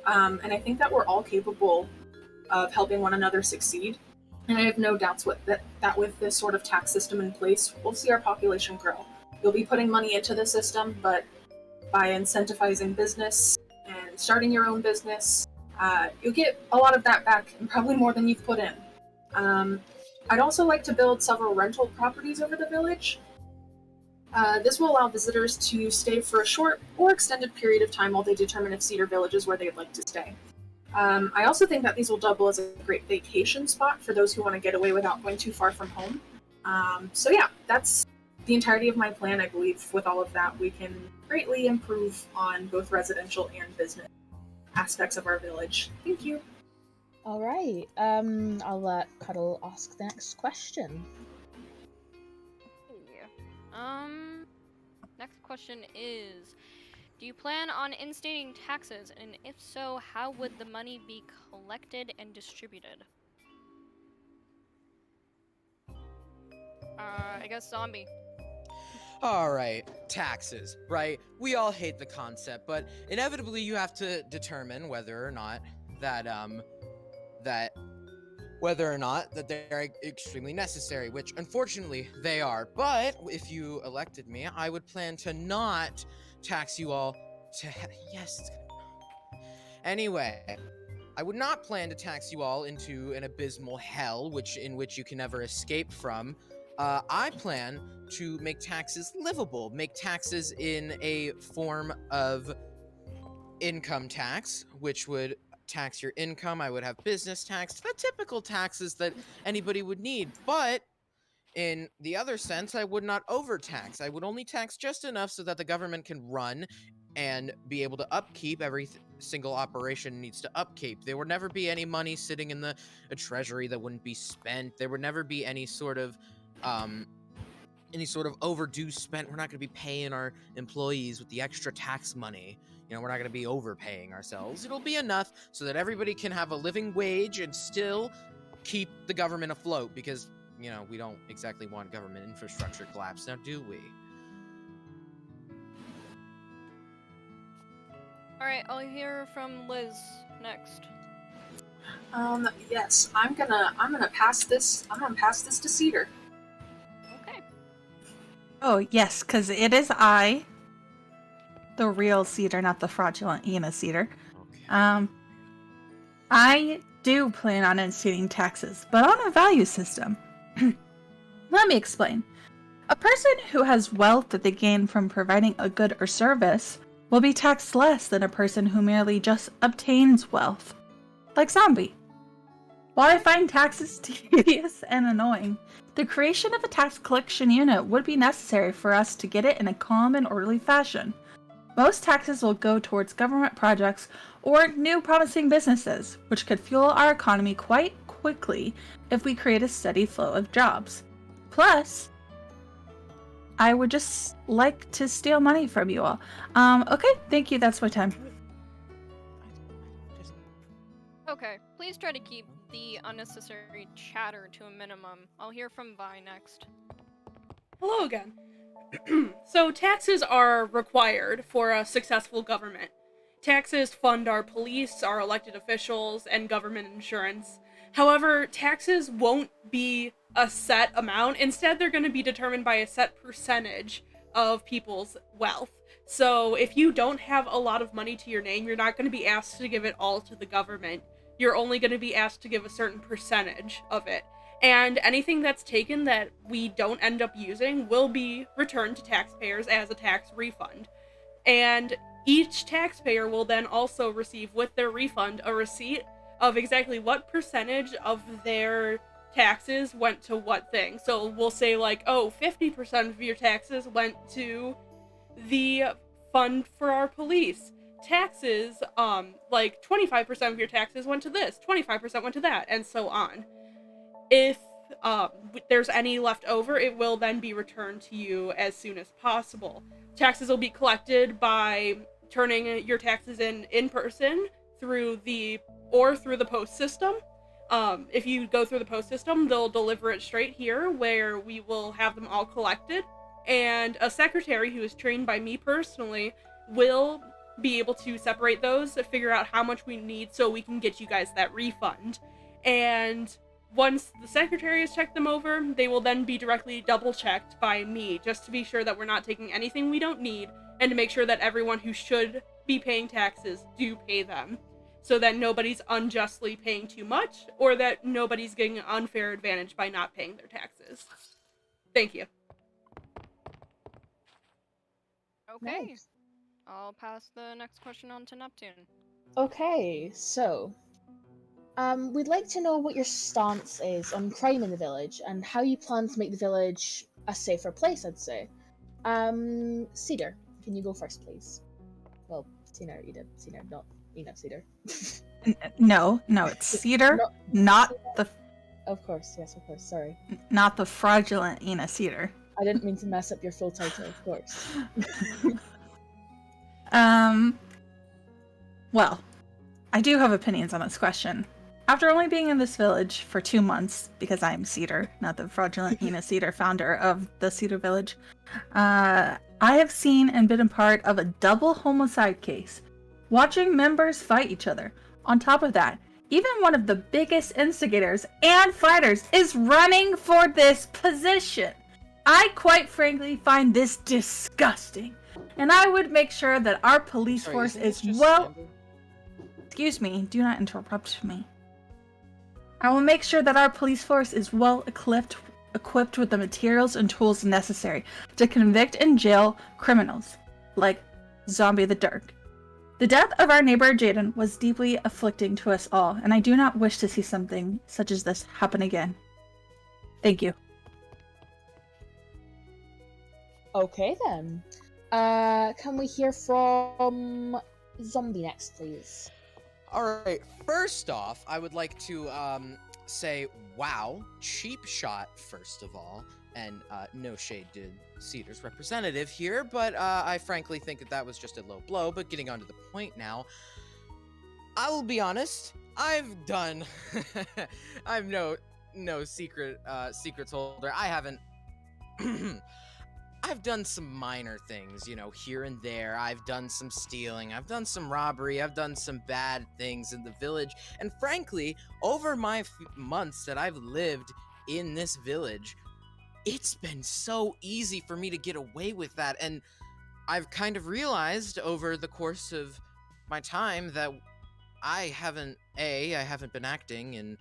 And I think that we're all capable of helping one another succeed. And I have no doubts that with this sort of tax system in place, we'll see our population grow. You'll be putting money into the system, but by incentivizing business and starting your own business, you'll get a lot of that back, and probably more than you've put in. I'd also like to build several rental properties over the village. This will allow visitors to stay for a short or extended period of time while they determine if Cedar Village is where they'd like to stay. I also think that these will double as a great vacation spot for those who want to get away without going too far from home. So yeah, that's the entirety of my plan. I believe with all of that, we can greatly improve on both residential and business aspects of our village. Thank you. All right. I'll let Cuddle ask the next question. Next question is, do you plan on instating taxes, and if so, how would the money be collected and distributed? I guess Zombie. Alright, taxes, right? We all hate the concept, but inevitably you have to determine whether or not that they're extremely necessary, which unfortunately they are. But if you elected me, I would plan to not tax you all to yes, it's gonna anyway. I would not plan to tax you all into an abysmal hell, in which you can never escape from. I plan to make taxes livable, make taxes in a form of income tax, which would tax your income. I would have business tax, the typical taxes that anybody would need. But in the other sense, I would not overtax. I would only tax just enough so that the government can run and be able to upkeep every single operation needs to upkeep. There would never be any money sitting in the treasury that wouldn't be spent. There would never be any sort of overdue spent. We're not going to be paying our employees with the extra tax money. You know, we're not going to be overpaying ourselves. It'll be enough so that everybody can have a living wage and still keep the government afloat, because, you know, we don't exactly want government infrastructure collapse, now do we? Alright, I'll hear from Liz next. Yes, I'm gonna pass this to Cedar. Okay. Oh, yes, because it is I, the real Cedar, not the fraudulent Ina Cedar. Okay. I do plan on instituting taxes, but on a value system. Let me explain. A person who has wealth that they gain from providing a good or service will be taxed less than a person who merely just obtains wealth. Like Zombie. While I find taxes tedious and annoying, the creation of a tax collection unit would be necessary for us to get it in a calm and orderly fashion. Most taxes will go towards government projects or new promising businesses, which could fuel our economy quite quickly if we create a steady flow of jobs. Plus, I would just like to steal money from you all. Okay, thank you, that's my time. Okay, please try to keep the unnecessary chatter to a minimum. I'll hear from Vi next. Hello again. So taxes are required for a successful government. Taxes fund our police, our elected officials, and government insurance. However, taxes won't be a set amount. Instead, they're going to be determined by a set percentage of people's wealth. So if you don't have a lot of money to your name, you're not going to be asked to give it all to the government. You're only going to be asked to give a certain percentage of it. And anything that's taken that we don't end up using will be returned to taxpayers as a tax refund. And each taxpayer will then also receive with their refund a receipt of exactly what percentage of their taxes went to what thing. So we'll say like, oh, 50% of your taxes went to the fund for our police. Taxes, like 25% of your taxes went to this, 25% went to that, and so on. If there's any left over, it will then be returned to you as soon as possible. Taxes will be collected by turning your taxes in person through the post system. If you go through the post system, they'll deliver it straight here, where we will have them all collected, and a secretary who is trained by me personally will be able to separate those, figure out how much we need so we can get you guys that refund. And once the secretary has checked them over, they will then be directly double-checked by me, just to be sure that we're not taking anything we don't need, and to make sure that everyone who should be paying taxes do pay them, so that nobody's unjustly paying too much, or that nobody's getting an unfair advantage by not paying their taxes. Thank you. Okay. Nice. I'll pass the next question on to Neptune. Okay, so we'd like to know what your stance is on crime in the village and how you plan to make the village a safer place, I'd say. Cedar, can you go first, please? Well, Cedar, you did. Cedar, not, Cedar. No, it's Cedar, not the... Of course, yes, of course, sorry. Not the fraudulent Ina Cedar. I didn't mean to mess up your full title, of course. Well, I do have opinions on this question. After only being in this village for 2 months, because I'm Cedar, not the fraudulent Ina Cedar, founder of the Cedar Village, I have seen and been a part of a double homicide case, watching members fight each other. On top of that, even one of the biggest instigators and fighters is running for this position. I quite frankly find this disgusting, and I would make sure that our police force is well... Excuse me, do not interrupt me. I will make sure that our police force is well equipped with the materials and tools necessary to convict and jail criminals, like Zombie the Dark. The death of our neighbor Jaden was deeply afflicting to us all, and I do not wish to see something such as this happen again. Thank you. Okay then. Can we hear from Zombie next, please? Alright, first off, I would like to say, wow, cheap shot, first of all, and no shade to Cedar's representative here, but I frankly think that was just a low blow. But getting on to the point now, I will be honest, I've done, I'm no secrets holder, I haven't, I've done some minor things, here and there. I've done some stealing, I've done some robbery, I've done some bad things in the village, and frankly, over my months that I've lived in this village, it's been so easy for me to get away with that, and I've kind of realized over the course of my time that I haven't been acting in,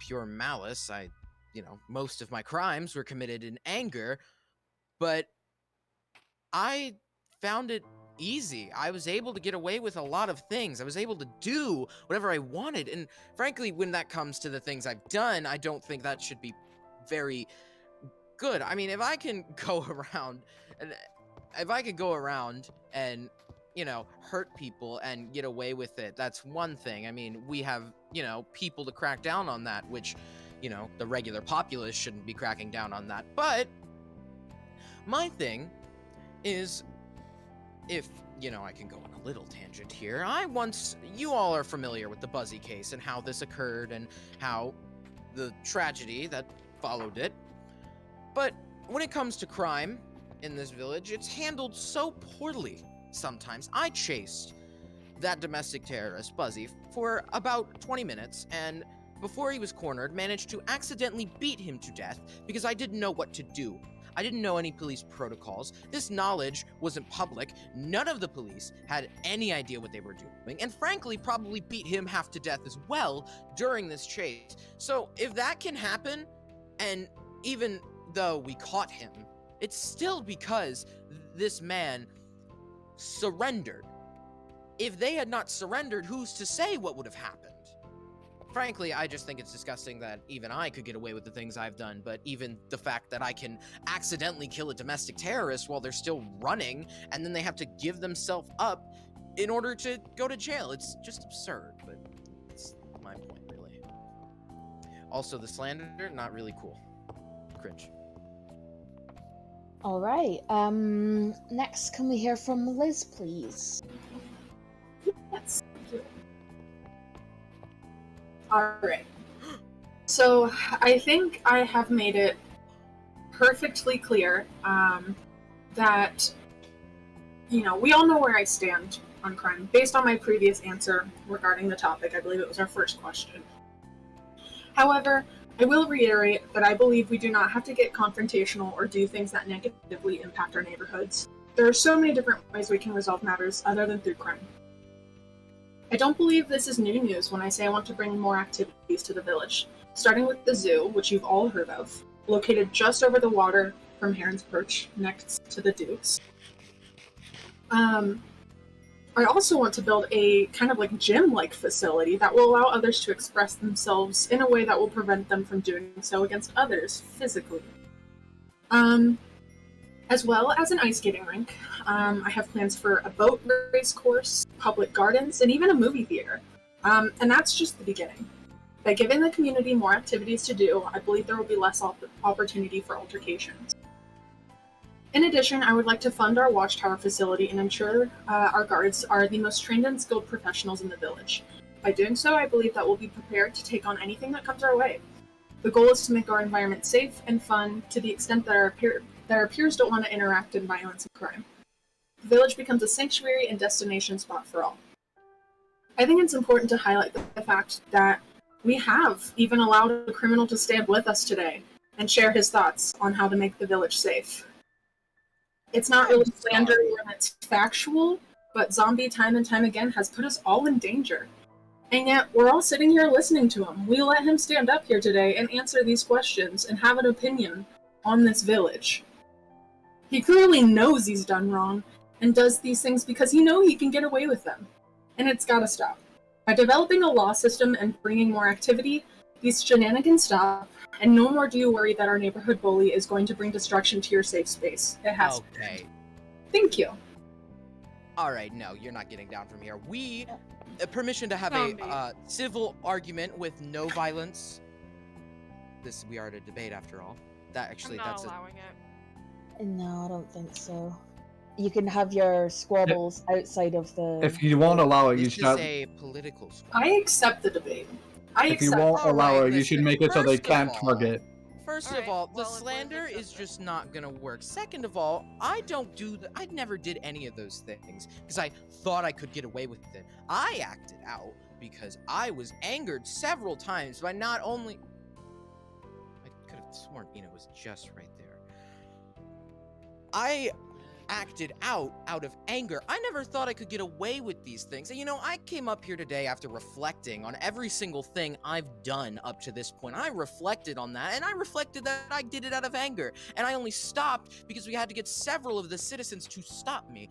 pure malice. Most of my crimes were committed in anger, but I found it easy. I was able to get away with a lot of things. I was able to do whatever I wanted. And frankly, when that comes to the things I've done, I don't think that should be very good. I mean, if I can go around and, hurt people and get away with it, that's one thing. I mean, we have, people to crack down on that, which, the regular populace shouldn't be cracking down on that. But my thing is, if, I can go on a little tangent here, you all are familiar with the Buzzy case and how this occurred and how the tragedy that followed it. But when it comes to crime in this village, it's handled so poorly sometimes. I chased that domestic terrorist, Buzzy, for about 20 minutes, and before he was cornered, managed to accidentally beat him to death because I didn't know what to do. I didn't know any police protocols. This knowledge wasn't public. None of the police had any idea what they were doing, and frankly, probably beat him half to death as well during this chase. So if that can happen, and even though we caught him, it's still because this man surrendered. If they had not surrendered, who's to say what would have happened? Frankly, I just think it's disgusting that even I could get away with the things I've done, but even the fact that I can accidentally kill a domestic terrorist while they're still running, and then they have to give themselves up in order to go to jail, it's just absurd, but it's my point, really. Also, the slander, not really cool. Cringe. Alright, next can we hear from Liz, please? Yes. Alright. So, I think I have made it perfectly clear that, we all know where I stand on crime. Based on my previous answer regarding the topic, I believe it was our first question. However, I will reiterate that I believe we do not have to get confrontational or do things that negatively impact our neighborhoods. There are so many different ways we can resolve matters other than through crime. I don't believe this is new news when I say I want to bring more activities to the village, starting with the zoo, which you've all heard of, located just over the water from Heron's Perch, next to the Dukes. I also want to build a kind of like gym-like facility that will allow others to express themselves in a way that will prevent them from doing so against others physically. As well as an ice skating rink. I have plans for a boat race course, public gardens, and even a movie theater. And that's just the beginning. By giving the community more activities to do, I believe there will be less opportunity for altercations. In addition, I would like to fund our watchtower facility and ensure our guards are the most trained and skilled professionals in the village. By doing so, I believe that we'll be prepared to take on anything that comes our way. The goal is to make our environment safe and fun to the extent that our peers don't want to interact in violence and crime. The village becomes a sanctuary and destination spot for all. I think it's important to highlight the fact that we have even allowed a criminal to stand with us today and share his thoughts on how to make the village safe. It's not really slander when it's factual, but Zombie time and time again has put us all in danger. And yet, we're all sitting here listening to him. We let him stand up here today and answer these questions and have an opinion on this village. He clearly knows he's done wrong and does these things because he knows he can get away with them. And it's gotta stop. By developing a law system and bringing more activity, these shenanigans stop, and no more do you worry that our neighborhood bully is going to bring destruction to your safe space. It has to. Okay. Thank you. Alright, no, you're not getting down from here. Permission to have a civil argument with no violence. We are at a debate after all. That's allowing it. No, I don't think so. You can have your squabbles outside of the... If you won't allow it, you This should... is a political squabble. I accept the debate. If you won't allow it, you should make it so they can't target. First of all, the slander is just not gonna work. Second of all, I never did any of those things because I thought I could get away with it. I acted out because I was angered several times by not only... I could have sworn Ina was just right there. I acted out of anger. I never thought I could get away with these things. And I came up here today after reflecting on every single thing I've done up to this point. I reflected on that, and I reflected that I did it out of anger. And I only stopped because we had to get several of the citizens to stop me.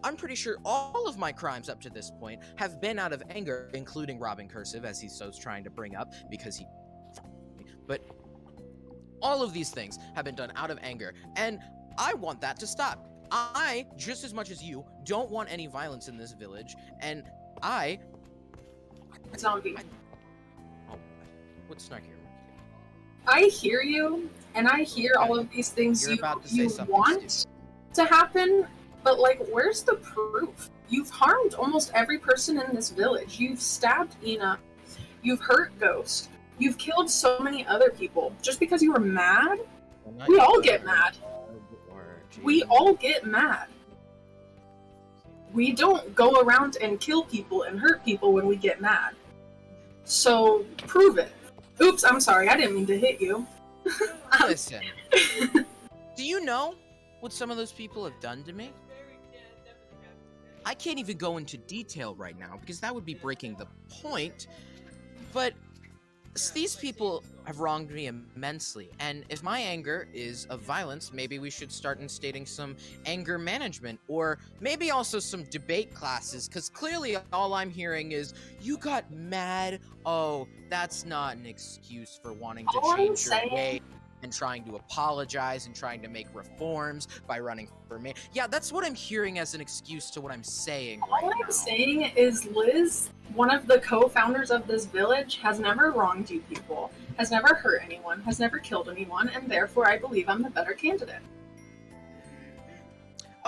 I'm pretty sure all of my crimes up to this point have been out of anger, including robbing Cursive, as he's trying to bring up, because he... But all of these things have been done out of anger, and I want that to stop. I, just as much as you, don't want any violence in this village, and Zombie. What's not here? I hear you, and I hear all of these things you want to happen, but where's the proof? You've harmed almost every person in this village. You've stabbed Ina. You've hurt Ghost. You've killed so many other people. Just because you were mad? We all get mad. We all get mad. We don't go around and kill people and hurt people when we get mad. So, prove it. Oops, I'm sorry, I didn't mean to hit you. Listen. Do you know what some of those people have done to me? I can't even go into detail right now because that would be breaking the point, but these people have wronged me immensely, and if my anger is of violence, maybe we should start instating some anger management, or maybe also some debate classes, because clearly all I'm hearing is, you got mad? Oh, that's not an excuse for wanting to change your way and trying to apologize and trying to make reforms by running for mayor. Yeah, that's what I'm hearing as an excuse to what I'm saying right now. All I'm saying is Liz, one of the co-founders of this village, has never wronged you people, has never hurt anyone, has never killed anyone, and therefore I believe I'm the better candidate.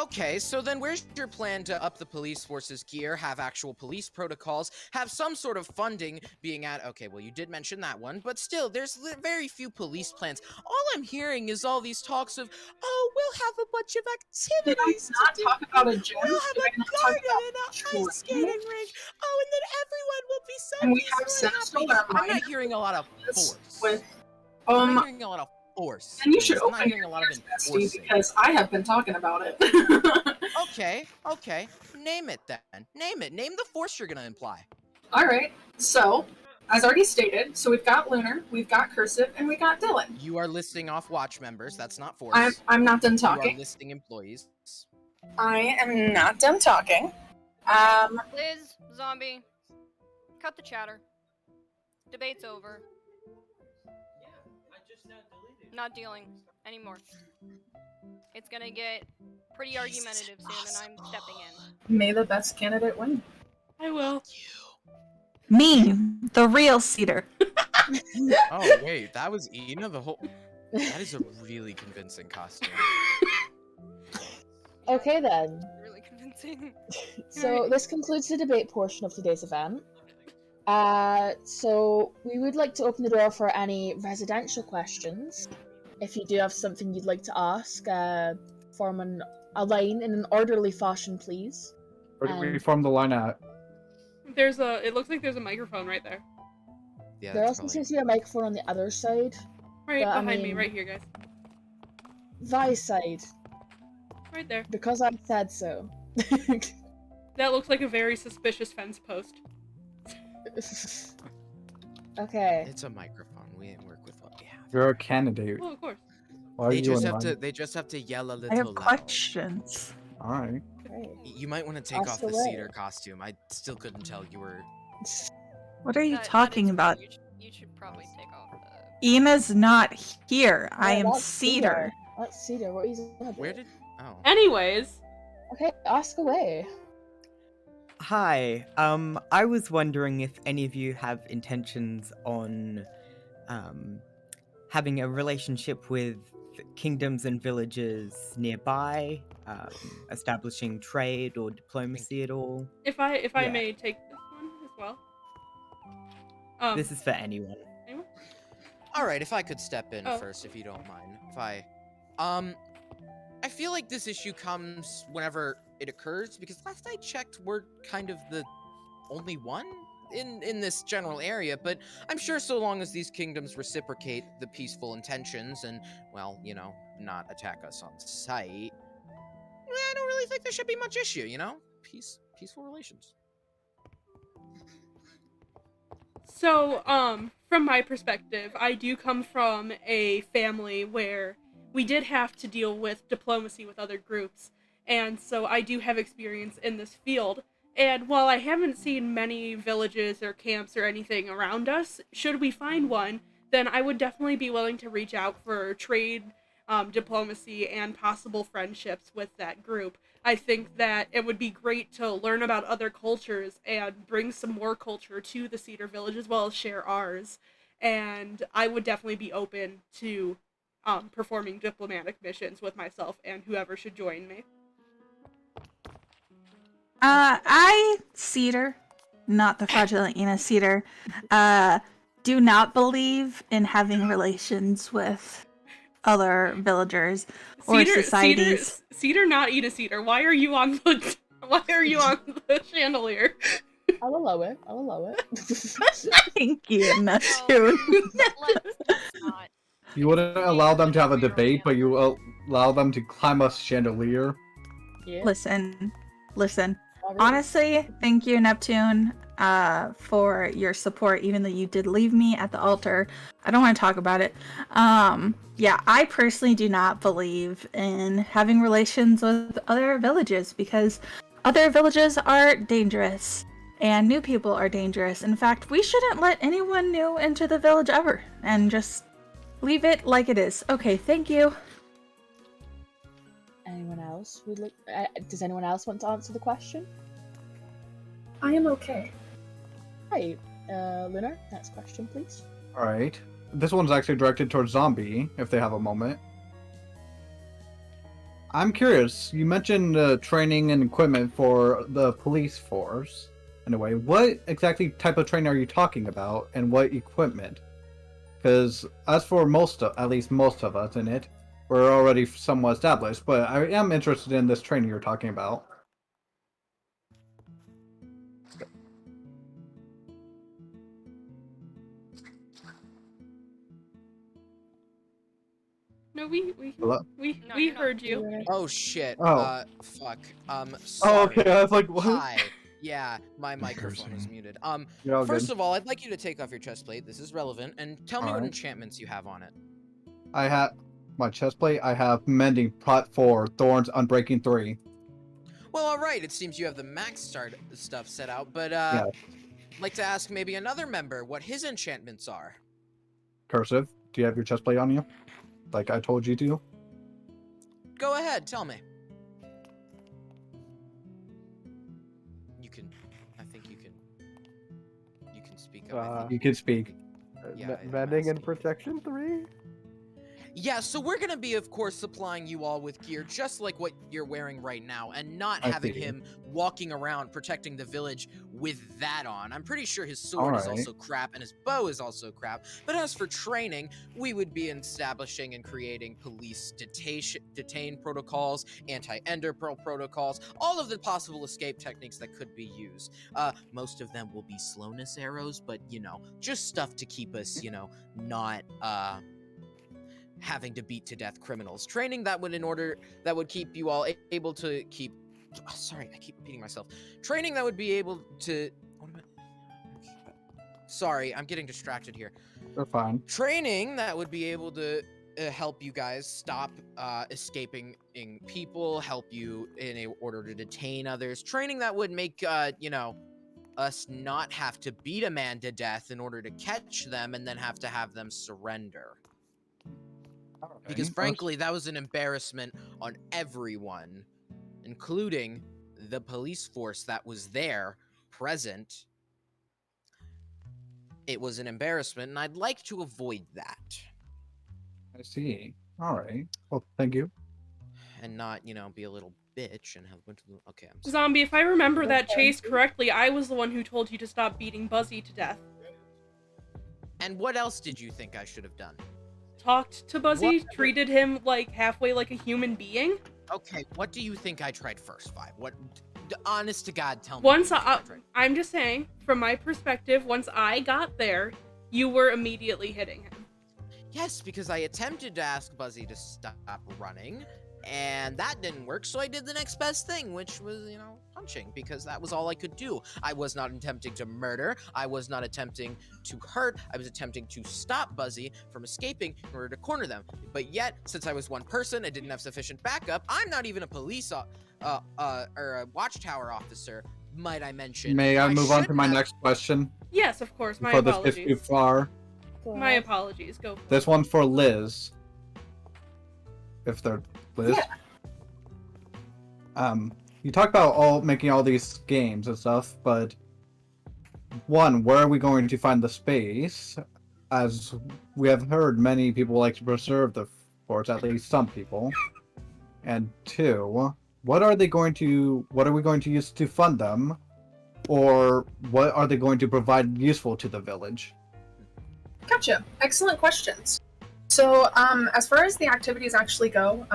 Okay, so then where's your plan to up the police force's gear, have actual police protocols, have some sort of funding being at... Okay, well, you did mention that one, but still, there's very few police plans. All I'm hearing is all these talks of, oh, we'll have a bunch of Did I activities not to do. talk about a gym? We'll have Did a I not talk garden about and an training? ice skating rink. Oh, and then everyone will be so And we have peaceful and happy. Senestola I'm not Minor hearing a lot of force. with I'm not hearing a lot of force. and you should I'm not open hearing your a lot of ears, Bestie, enforcing. because I have been talking about it. Okay. Name it then. Name it. Name the force you're gonna imply. Alright, so, as already stated, so we've got Lunar, we've got Cursive, and we got Dylan. You are listing off watch members. That's not force. I'm not done You talking. are listing employees. I am not done talking. Liz, Zombie, cut the chatter. Debate's over. Not dealing anymore. It's gonna get pretty argumentative soon, and I'm stepping in. May the best candidate win. I will. Me, the real Cedar. Oh wait, that was Ina the whole. That is a really convincing costume. Okay then. Really convincing. So this concludes the debate portion of today's event. So we would like to open the door for any residential questions. If you do have something you'd like to ask, form a line in an orderly fashion, please. Where do we form the line at? It looks like there's a microphone right there. Yeah, there also seems to be a microphone on the other side. Right but, behind me, right here, guys. Vi's side. Right there. Because I said so. That looks like a very suspicious fence post. Okay. It's a microphone. We work with what we have. You're a candidate. Well, of course. Why are They you just in have to. line? They just have to yell a little I have loud. questions. All right. You might want to take Ask off the away. Cedar costume. I still couldn't tell you were. What are you That talking is about? true. You should probably take off the... Ina's not here. I Yeah, am that's Cedar. That's Cedar. What are you talking Where about? did? Oh. Anyways. Okay, ask away. Hi. I was wondering if any of you have intentions on having a relationship with kingdoms and villages nearby, establishing trade or diplomacy at all. If I Yeah. may take this one as well. This is for anyone. Anyone? All right, if I could step in Oh. first, if you don't mind. If I feel like this issue comes whenever it occurs, because last I checked, we're kind of the only one in this general area, but I'm sure so long as these kingdoms reciprocate the peaceful intentions and, well, you know, not attack us on sight, I don't really think there should be much issue, you know? Peaceful relations. So, from my perspective, I do come from a family where we did have to deal with diplomacy with other groups, and so I do have experience in this field. And while I haven't seen many villages or camps or anything around us, should we find one, then I would definitely be willing to reach out for trade, diplomacy, and possible friendships with that group. I think that it would be great to learn about other cultures and bring some more culture to the Cedar Village as well as share ours. And I would definitely be open to performing diplomatic missions with myself and whoever should join me. I, Cedar, not the fraudulent Ina Cedar, do not believe in having relations with other villagers or societies. Cedar, not Ina Cedar. Why are you on the chandelier? I'll allow it. I'll allow it. Thank you, Neptune. You wouldn't allow them to have a debate, but you allow them to climb a chandelier. Yeah. Listen. Alright. Honestly, thank you, Neptune, for your support, even though you did leave me at the altar. I don't want to talk about it. Yeah, I personally do not believe in having relations with other villages because other villages are dangerous and new people are dangerous. In fact, we shouldn't let anyone new into the village ever and just leave it like it is. Okay, thank you. Anyone else would look? Does anyone else want to answer the question? I am okay. Right, Lunar. Next question, please. All right. This one's actually directed towards Zombie, if they have a moment. I'm curious. You mentioned training and equipment for the police force. Anyway, what exactly type of training are you talking about, and what equipment? Because as for at least most of us in it, we're already somewhat established. But I am interested in this training you're talking about. No, we Hello? we heard you. Oh shit. Oh. Fuck. Oh, Sorry. okay. I was like, what? Hi. Yeah, my microphone was muted. You're all First good. of all, I'd like you to take off your chest plate. This is relevant, and tell me what Alright. enchantments you have on it. I have my chest plate. I have Mending Pot 4, Thorns, Unbreaking 3. Well, all right. It seems you have the max start stuff set out, but Yeah. I'd like to ask maybe another member what his enchantments are. Cursive, do you have your chest plate on you? Like I told you to? Go ahead, tell me. You can. I think you can. You can speak up. I think. You can speak. Yeah, Vending and protection 3? Yeah, so we're gonna be, of course, supplying you all with gear just like what you're wearing right now, and not having him walking around protecting the village with that on. I'm pretty sure his sword is also crap, and his bow is also crap. But as for training, we would be establishing and creating police detain protocols, anti-ender protocols, all of the possible escape techniques that could be used. Most of them will be slowness arrows, but, you know, just stuff to keep us, you know, not, having to beat to death criminals. Training that would keep you all able to keep. Oh, sorry, I keep repeating myself. Training that would be able to. Sorry, I'm getting distracted here. They're fine. Training that would be able to help you guys stop escaping people, help you in order to detain others. Training that would make you know, us not have to beat a man to death in order to catch them and then have to have them surrender. Because frankly, that was an embarrassment on everyone, including the police force that was there, present. It was an embarrassment, and I'd like to avoid that. I see. Alright. Well, thank you. And not, you know, be a little bitch and have went to the... Okay, I'm sorry. Zombie, if I remember that chase correctly, I was the one who told you to stop beating Buzzy to death. And what else did you think I should have done? Talked to Buzzy, treated him like halfway like a human being. Okay, what do you think I tried first, Five? What, honest to God, tell me. I'm just saying, from my perspective, once I got there, you were immediately hitting him. Yes, because I attempted to ask Buzzy to stop running, and that didn't work, so I did the next best thing, which was, you know, punching, because that was all I could do. I was not attempting to murder, I was not attempting to hurt, I was attempting to stop Buzzy from escaping in order to corner them. But yet, since I was one person, I didn't have sufficient backup, I'm not even a police or a watchtower officer, might I mention. May I move on to my next question? Yes, of course, my Before apologies. this gets too far. My apologies, go for it. This one's for Liz. If they're Liz. Yeah. You talk about making all these games and stuff, but one, where are we going to find the space? As we have heard, many people like to preserve the forts, at least some people. And two, what are we going to use to fund them? Or what are they going to provide useful to the village? Gotcha. Excellent questions. So, as far as the activities actually go,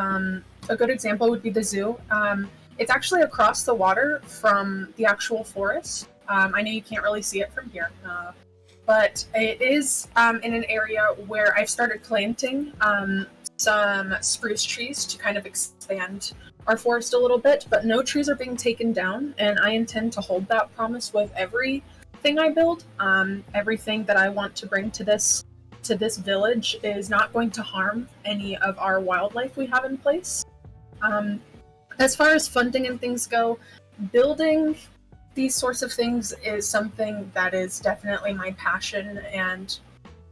a good example would be the zoo. It's actually across the water from the actual forest. I know you can't really see it from here, but it is in an area where I've started planting some spruce trees to kind of expand our forest a little bit, but no trees are being taken down, and I intend to hold that promise with everything I build. Everything that I want to bring to this village is not going to harm any of our wildlife we have in place. As far as funding and things go, building these sorts of things is something that is definitely my passion, and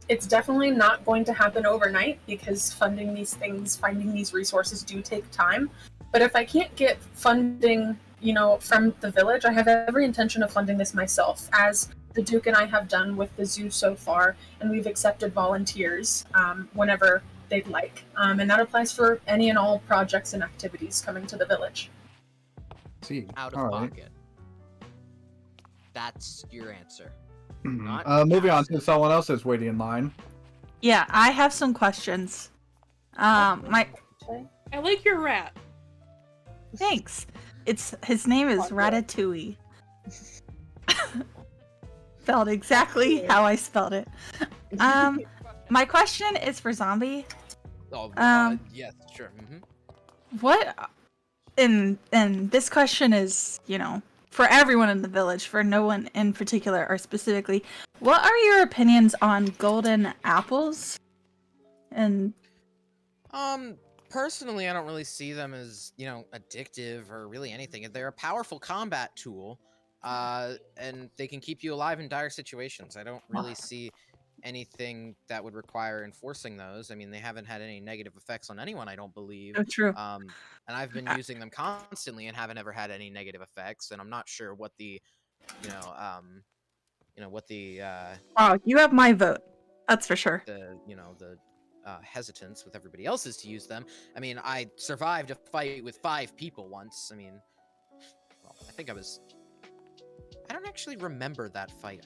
it's definitely not going to happen overnight because funding these things, finding these resources do take time. But if I can't get funding, you know, from the village, I have every intention of funding this myself, as the Duke and I have done with the zoo so far, and we've accepted volunteers whenever they'd like. And that applies for any and all projects and activities coming to the village. See. Out of All right. pocket. That's your answer. Moving on to someone else that's waiting in line. Yeah, I have some questions. My I like your rat. Thanks. His name is Ratatouille. Spelled exactly how I spelled it. My question is for Zombie. Yes, sure. What? And this question is, for everyone in the village, for no one in particular or specifically. What are your opinions on golden apples? And personally, I don't really see them as, addictive or really anything. They're a powerful combat tool, and they can keep you alive in dire situations. I don't really see anything that would require enforcing those. I mean, they haven't had any negative effects on anyone, I don't believe. Oh, true. And I've been using them constantly and haven't ever had any negative effects, and I'm not sure what the, wow, you have my vote. That's for sure. The hesitance with everybody else's to use them. I mean, I survived a fight with 5 people once. I mean, well, I don't actually remember that fight.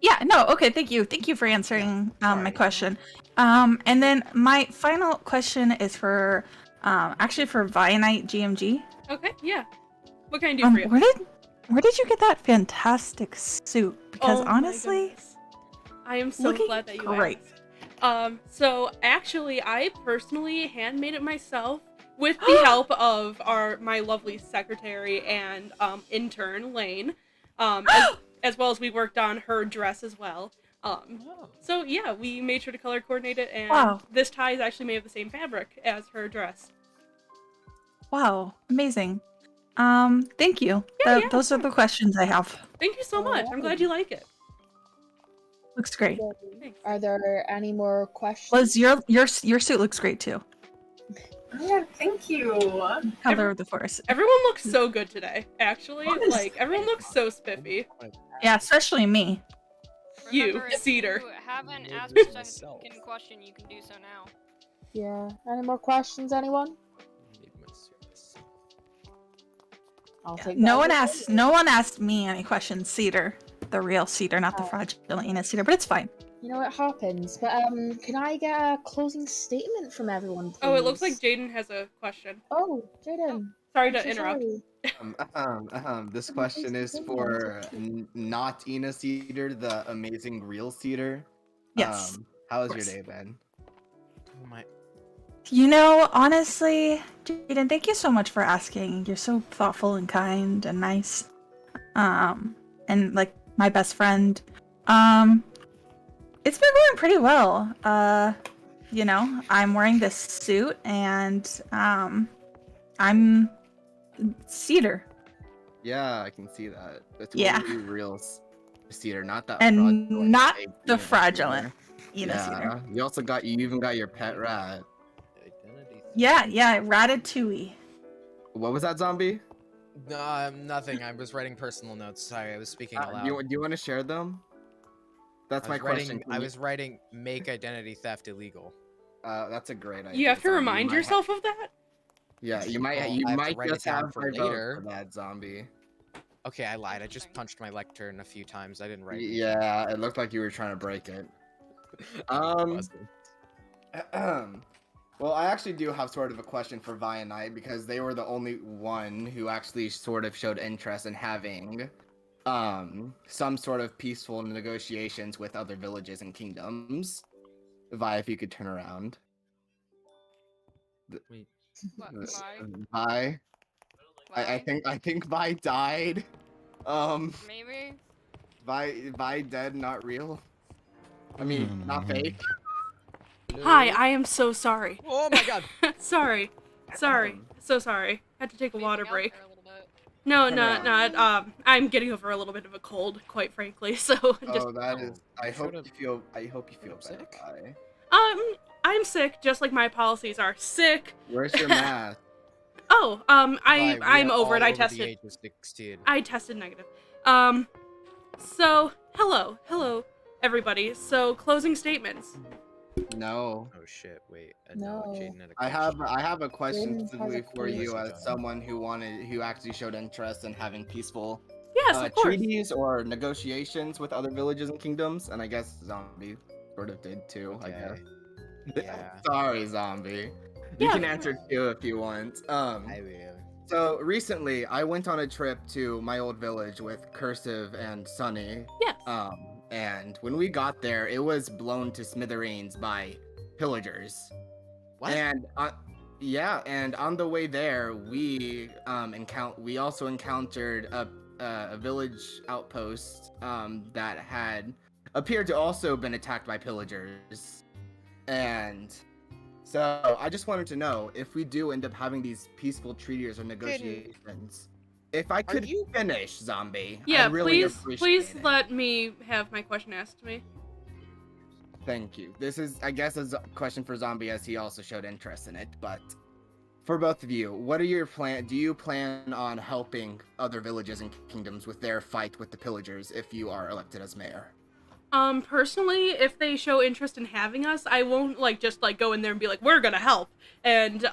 Yeah, no, okay, thank you. Thank you for answering my question. And then my final question is for, actually for Vianite GMG. Okay, yeah. What can I do for you? Where did you get that fantastic suit? Because honestly, I am so glad that you asked. So actually, I personally handmade it myself with the help of my lovely secretary and intern Lane, as well as we worked on her dress as well. So yeah, we made sure to color coordinate it, and this tie is actually made of the same fabric as her dress. Wow, amazing. Thank you. Those are the questions I have. Thank you so much. I'm glad you like it. Looks great. Are there any more questions? Liz, your suit looks great too. Yeah, thank you. Color of the forest. Everyone looks so good today, actually. Like, everyone looks so spiffy. Yeah, especially me. You, Cedar. If you haven't asked a second question, you can do so now. Yeah. Any more questions, anyone? I'll take No one asked me any questions, Cedar. The real Cedar, not the fraudulent Cedar, but it's fine. You know, it happens. But can I get a closing statement from everyone, please? Oh, it looks like Jaden has a question. Oh, Jaden. Sorry to interrupt. This question is for not Ina Cedar, the amazing real Cedar. Yes. How has your day been? Honestly, Jaden, thank you so much for asking. You're so thoughtful and kind and nice. And like my best friend. It's been going pretty well. I'm wearing this suit and I'm Cedar. Yeah, I can see that. It's really real Cedar, not that and fraudulent not fake the Ina fraudulent Cedar. Cedar. You even got your pet rat. Yeah, Ratatouille. What was that, Zombie? No, nothing. I was writing personal notes. Sorry, I was speaking aloud. Do you want to share them? That's my question. I was writing make identity theft illegal. That's a great idea. You have to remind yourself of that? Yeah, you might just have for later. For that, Zombie. Okay, I lied. I just punched my lectern a few times. I didn't write it. Yeah, it looked like you were trying to break it. Well, I actually do have sort of a question for Vianite because they were the only one who actually sort of showed interest in having some sort of peaceful negotiations with other villages and kingdoms. Vi, if you could turn around. Wait. What, Vi? I think Vi died. Maybe? Vi dead, not real. I mean, not fake. Hi, I am so sorry. Oh my god. Sorry. So sorry. Had to take a water break. No, not. I'm getting over a little bit of a cold, quite frankly. So. I hope you feel better. Vi. I'm sick, just like my policies are. Sick. Where's your mask? I'm over it. I tested. I tested negative. So hello, everybody. So closing statements. No. Oh shit! Wait. No. Jaden had a I have a question Jaden has a specifically for you question. as someone who actually showed interest in having peaceful Yes, of course. treaties or negotiations with other villages and kingdoms, and I guess Zombie sort of did too. I guess. Yeah. Sorry, Zombie. You Yeah, can of answer too if you want. I will. So recently, I went on a trip to my old village with Cursive and Sunny. Yes. And when we got there, it was blown to smithereens by pillagers. What? And yeah, and on the way there, we also encountered a village outpost that had appeared to also been attacked by pillagers. And so I just wanted to know if we do end up having these peaceful treaties or negotiations. If I could finish, Zombie. Yeah, I'd really please it. let me have my question asked to me. Thank you. This is, I guess, a question for Zombie as he also showed interest in it. But for both of you, what are your plan? Do you plan on helping other villages and kingdoms with their fight with the pillagers if you are elected as mayor? Personally, if they show interest in having us, I won't just go in there and be like, we're gonna help and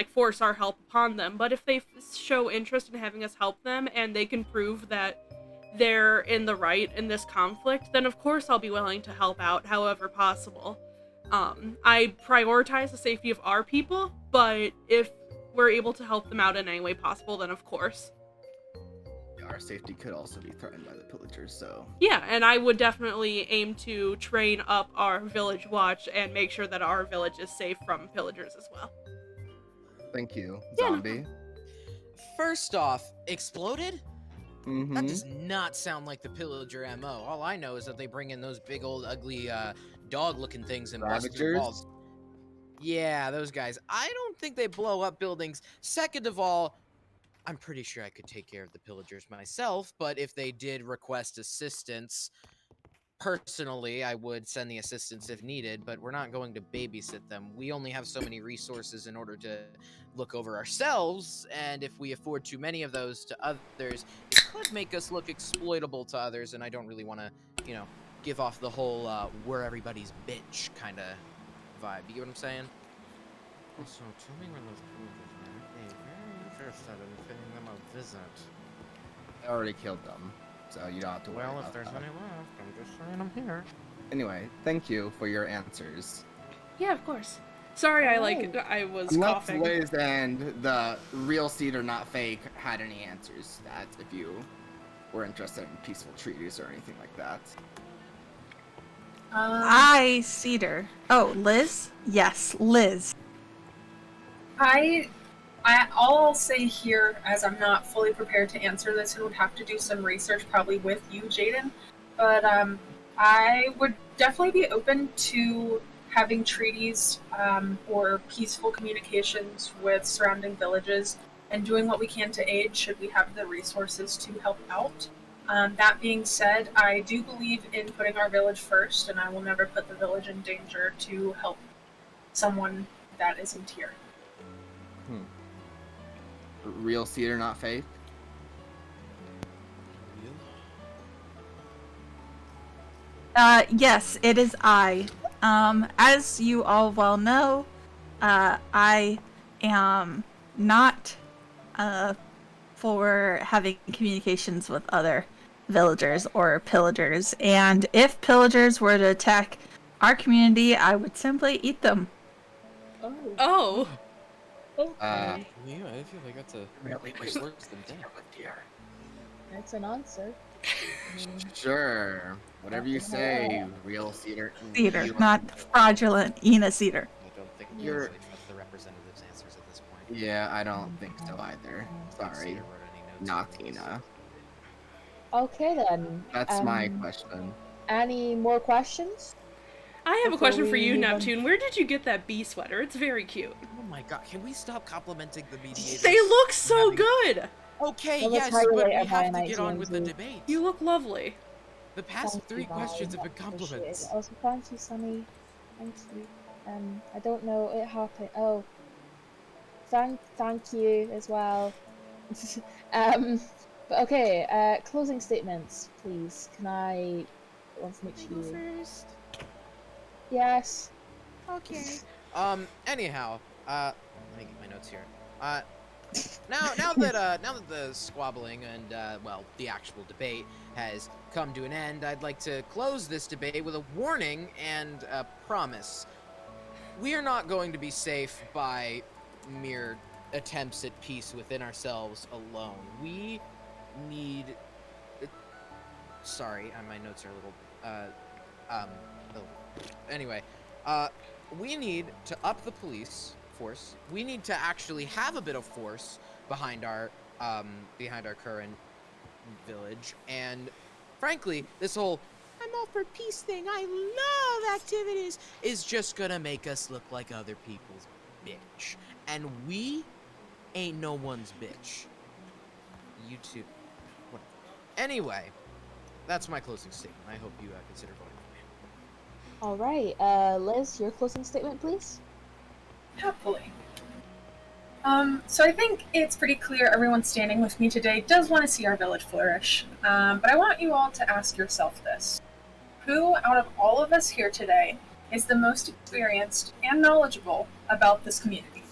force our help upon them. But if they show interest in having us help them and they can prove that they're in the right in this conflict, then of course I'll be willing to help out however possible. I prioritize the safety of our people, but if we're able to help them out in any way possible, then of course. Our safety could also be threatened by the pillagers, so... Yeah, and I would definitely aim to train up our village watch and make sure that our village is safe from pillagers as well. Thank you, Yeah, Zombie. First off, exploded? Mm-hmm. That does not sound like the pillager MO. All I know is that they bring in those big old ugly dog-looking things and bust through walls. Yeah, those guys. I don't think they blow up buildings. Second of all, I'm pretty sure I could take care of the pillagers myself, but if they did request assistance, personally, I would send the assistance if needed, but we're not going to babysit them. We only have so many resources in order to look over ourselves, and if we afford too many of those to others, it could make us look exploitable to others, and I don't really want to, give off the whole we're everybody's bitch kind of vibe. You get what I'm saying? Also, tell me when those pillagers are very interested in paying them a visit. I already killed them, so you don't have to worry about if there's that. any left, I'm just saying I'm here. Anyway, thank you for your answers. Yeah, of course. Sorry, I was Unless coughing. Liz and the real Cedar, not fake, had any answers to that, if you were interested in peaceful treaties or anything like that. I, Cedar. Oh, Liz? Yes, Liz. All I'll say here, as I'm not fully prepared to answer this and would have to do some research probably with you, Jaden, but I would definitely be open to having treaties or peaceful communications with surrounding villages and doing what we can to aid should we have the resources to help out. That being said, I do believe in putting our village first, and I will never put the village in danger to help someone that isn't here. Real Cedar, not fake? Yes, it is I. As you all well know, I am not, for having communications with other villagers or pillagers, and if pillagers were to attack our community, I would simply eat them. Oh. Okay. Yeah, I feel like that's a really worse than death. That's an answer. Sure. Whatever you say, real Cedar. Cedar, not fraudulent Ina Cedar. I don't think we You're- really trust the representative's answers at this point. Yeah, I don't think so either. Sorry. Cedar wrote any notes Not on this. Tina. Okay then. That's my question. Any more questions? I have a Before question for we you, move on- Neptune. Where did you get that bee sweater? It's very cute. Oh my god, can we stop complimenting the mediators? They look so good! Okay, Well, yes, let's but we highlight have to Vianite get on with the TNT. debate. You look lovely. The past Thank three you, questions have Violet. been Appreciate compliments. it. Also, thank you, Sunny. Thank you. I don't know, it happened. Oh, thank you as well. But okay. Closing statements, please. Can I? Want to make Go sure. first. Yes. Okay. Anyhow, let me get my notes here. Now that the squabbling and well, the actual debate has come to an end, I'd like to close this debate with a warning and a promise. We are not going to be safe by mere attempts at peace within ourselves alone. We need. Sorry, my notes are a little. Anyway, we need to up the police force. We need to actually have a bit of force behind our current village. And frankly, this whole "I'm all for peace" thing, I love activities, is just gonna make us look like other people's bitch. And we ain't no one's bitch. You two. Whatever. Anyway, that's my closing statement. I hope you consider voting for me. Alright, Liz, your closing statement, please? Happily. So I think it's pretty clear everyone standing with me today does want to see our village flourish. But I want you all to ask yourself this. Who out of all of us here today is the most experienced and knowledgeable about this community?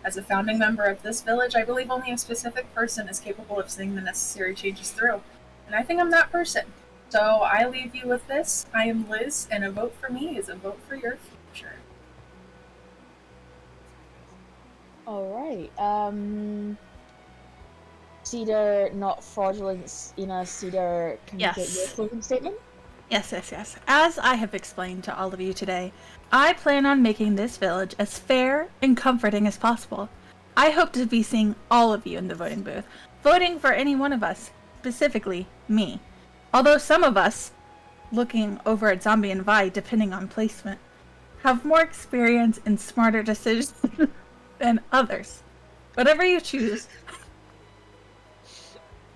As a founding member of this village, I believe only a specific person is capable of seeing the necessary changes through. And I think I'm that person. So I leave you with this. I am Liz, and a vote for me is a vote for your future. Alright, Cedar, not fraudulent, Cedar, can you get your closing statement? Yes. As I have explained to all of you today, I plan on making this village as fair and comforting as possible. I hope to be seeing all of you in the voting booth, voting for any one of us, specifically me. Although some of us, looking over at Zombie and Vi, depending on placement, have more experience and smarter decisions than others. Whatever you choose,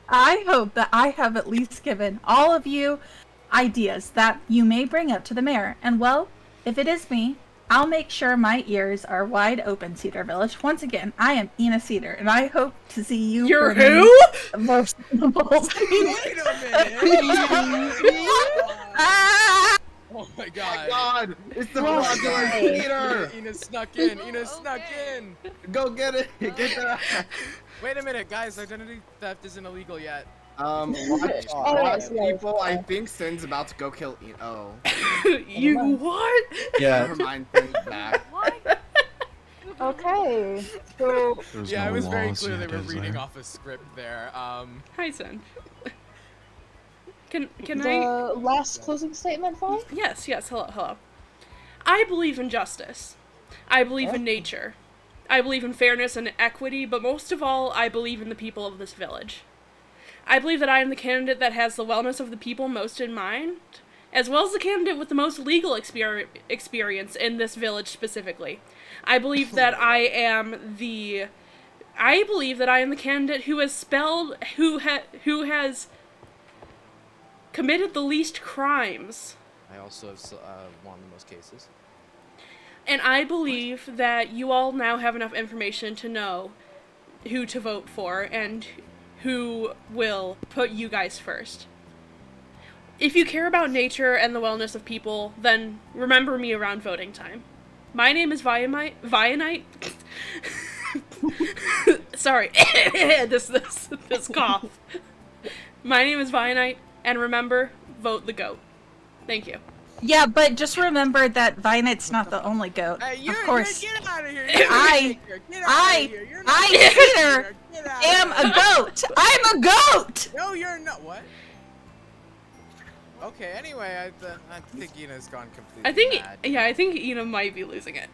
I hope that I have at least given all of you ideas that you may bring up to the mayor. And well, if it is me, I'll make sure my ears are wide open, Cedar Village. Once again, I am Ina Cedar, and I hope to see you. You're who? Most Wait a minute! Oh my god! It's the fraudulent Cedar! Ina snuck in! Ina snuck in! Go get it! Get that! Wait a minute, guys! Identity theft isn't illegal yet. Watch people. I think Sin's about to go kill. Oh. You what? Yeah. Never mind. Sin's back. What? Okay, so... Yeah, it was very clear they were reading off a script there. Hi, Sin. Can the last closing statement, Vi? Yes. Hello. I believe in justice. I believe in nature. I believe in fairness and equity, but most of all, I believe in the people of this village. I believe that I am the candidate that has the wellness of the people most in mind, as well as the candidate with the most legal experience in this village specifically. I believe that I am the candidate who has committed the least crimes. I also have won the most cases. And I believe that you all now have enough information to know who to vote for and who will put you guys first. If you care about nature and the wellness of people, then remember me around voting time. My name is Vianite. Sorry, this cough. My name is Vianite, and remember, vote the goat. Thank you. Yeah, but just remember that Vianite's not the only goat. Of course. Get out of here! I, Cedar, am a goat. I'm a goat. No, you're not. What? Okay. Anyway, I think Ina's gone completely mad. I think Ina might be losing it.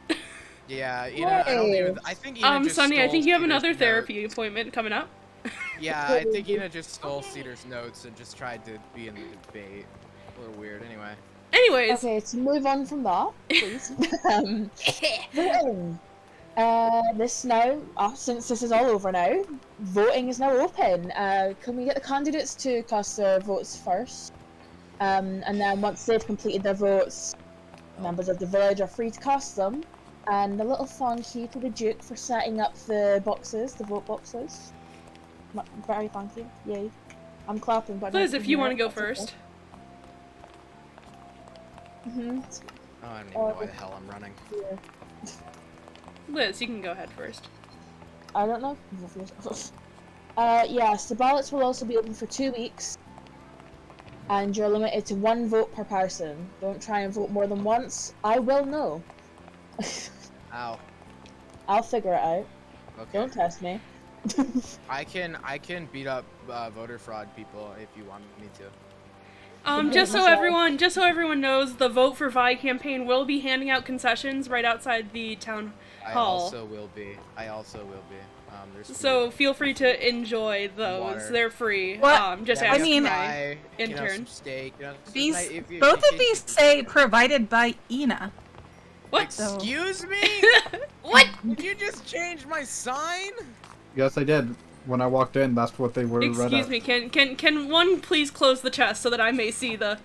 Yeah, Ina. I don't even. I think Ina just Sunny, I think you have another Cedar's therapy appointment coming up. Yeah, I think Ina just stole Cedar's notes and just tried to be in the debate. A little weird. Anyway. Anyways. Okay, to move on from that, please. Voting. This now, since this is all over now, voting is now open. Can we get the candidates to cast their votes first? And then once they've completed their votes, members of the village are free to cast them. And a little thank you to the Duke for setting up the boxes, the vote boxes. Very thank you. Yay. I'm clapping, but Liz, if you want to go first. Oh, I don't even know why the hell I'm running. Liz, you can go ahead first. I don't know. Yes, the ballots will also be open for 2 weeks. And you're limited to 1 vote per person. Don't try and vote more than once. I will know. Ow. I'll figure it out. Okay. Don't test me. I can beat up voter fraud people if you want me to. Just so everyone knows, the Vote for Vi campaign will be handing out concessions right outside the town hall. I also will be. So feel free to enjoy those. Water. They're free. What? Just I ask mean, my intern. Steak, both of these say provided by Ina. What? Excuse me? What? Did you just change my sign? Yes, I did. When I walked in, that's what they were. Excuse me. Can one please close the chest so that I may see the?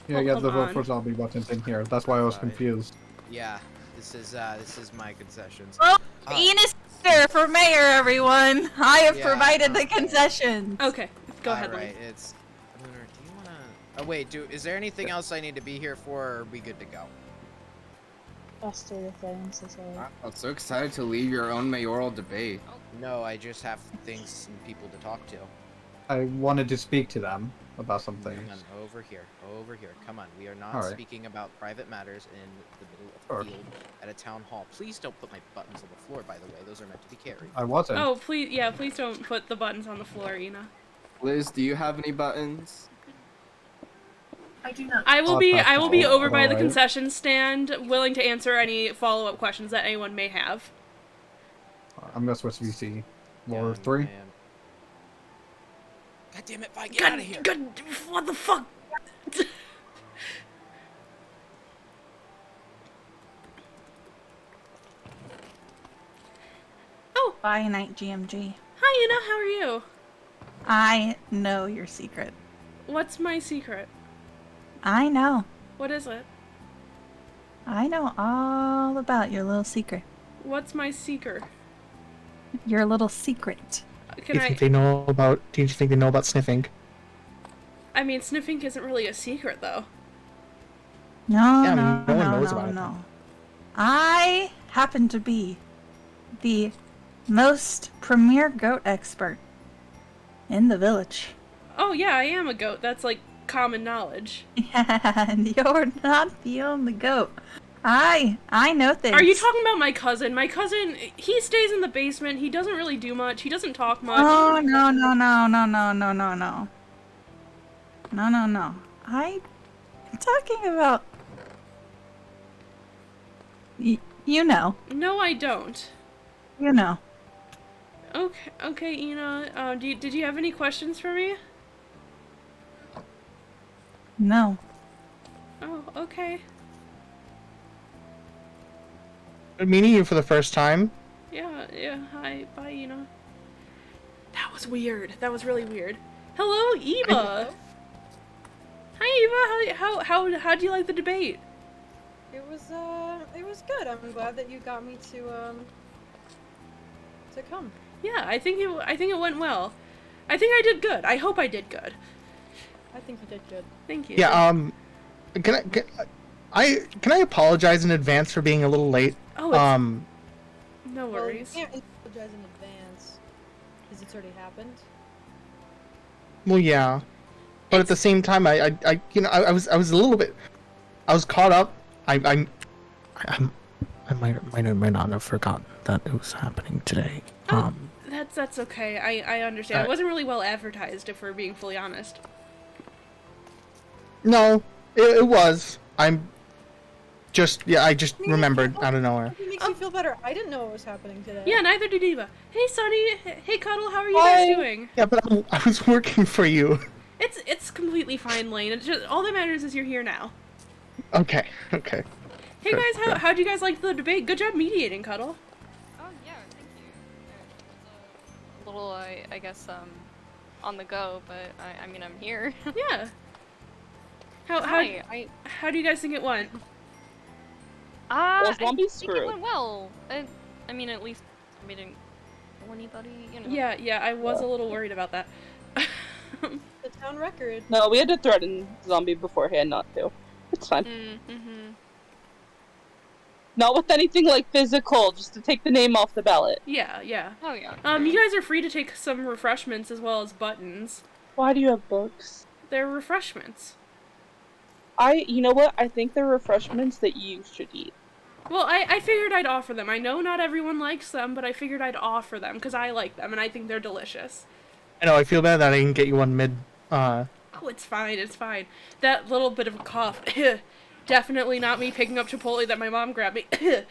Yeah, you have the vote for zombie buttons in here. That's why I was confused. Yeah, this is my concessions. Oh, Ina's here for mayor, everyone. I have provided the concessions. Okay, go ahead. Alright, it's. Lunar, do you wanna? Oh wait, is there anything else I need to be here for, or are we good to go? That's 3 things as well. I'm so excited to leave your own mayoral debate. No, I just have things and people to talk to. I wanted to speak to them about something. Hang on, over here. Come on, we are not speaking about private matters in the middle of the field at a town hall. Please don't put my buttons on the floor, by the way. Those are meant to be carried. I wasn't. Oh, please don't put the buttons on the floor, Ina. Liz, do you have any buttons? I do not. I will be over by the concession stand, willing to answer any follow-up questions that anyone may have. I'm gonna switch VC. Floor 3. God damn it, Vi, get out of here! What the fuck? Oh! Vianite GMG. Hi, Ina, how are you? I know your secret. What's my secret? I know. What is it? I know all about your little secret. What's my secret? Your little secret. Do you think they know about sniffing? I mean, sniffing isn't really a secret, though. No, Yeah, no, no one no, knows no, about it. no. I happen to be the most premier goat expert in the village. Oh yeah, I am a goat. That's like common knowledge. And you're not the only goat. I know things. Are you talking about my cousin? My cousin, he stays in the basement. He doesn't really do much. He doesn't talk much. Oh, no. No. I'm talking about... you know. No, I don't. You know. Okay, Ina. Did you have any questions for me? No. Oh, okay. Meeting you for the first time. Yeah, hi, bye, Ina. That was weird. That was really weird. Hello, Eva! Hi, Eva! How do you like the debate? It was good. I'm glad that you got me to come. Yeah, I think it went well. I think I did good. I hope I did good. I think you did good. Thank you. Yeah, can I apologize in advance for being a little late? Oh, no worries. Well, you can't apologize in advance because it's already happened. Well, yeah, but at the same time, I was a little bit, I was caught up. I might not have forgotten that it was happening today. That's okay. I understand. It wasn't really well advertised, if we're being fully honest. No, it was. I just remembered out of nowhere. It makes you feel better. I didn't know what was happening today. Yeah, neither did Eva. Hey, Sunny. Hey, Cuddle. How are you guys doing? Yeah, but I was working for you. It's completely fine, Lane. It's just all that matters is you're here now. Okay. Hey guys, how'd you guys like the debate? Good job mediating, Cuddle. Oh yeah, thank you. A little, I guess, on the go, but I mean, I'm here. Yeah. How do you guys think it went? Well, zombie I think it went well. I mean, at least we didn't kill anybody, you know. Yeah, I was a little worried about that. The town record. No, we had to threaten zombie beforehand not to. It's fine. Mm-hmm. Not with anything like physical, just to take the name off the ballot. Yeah, yeah. Oh yeah. You guys are free to take some refreshments as well as buttons. Why do you have books? They're refreshments. You know what? I think they're refreshments that you should eat. Well, I figured I'd offer them. I know not everyone likes them, but I figured I'd offer them because I like them and I think they're delicious. I know, I feel bad that I didn't get you one mid, Oh, it's fine, it's fine. That little bit of a cough, definitely not me picking up Chipotle that my mom grabbed me. But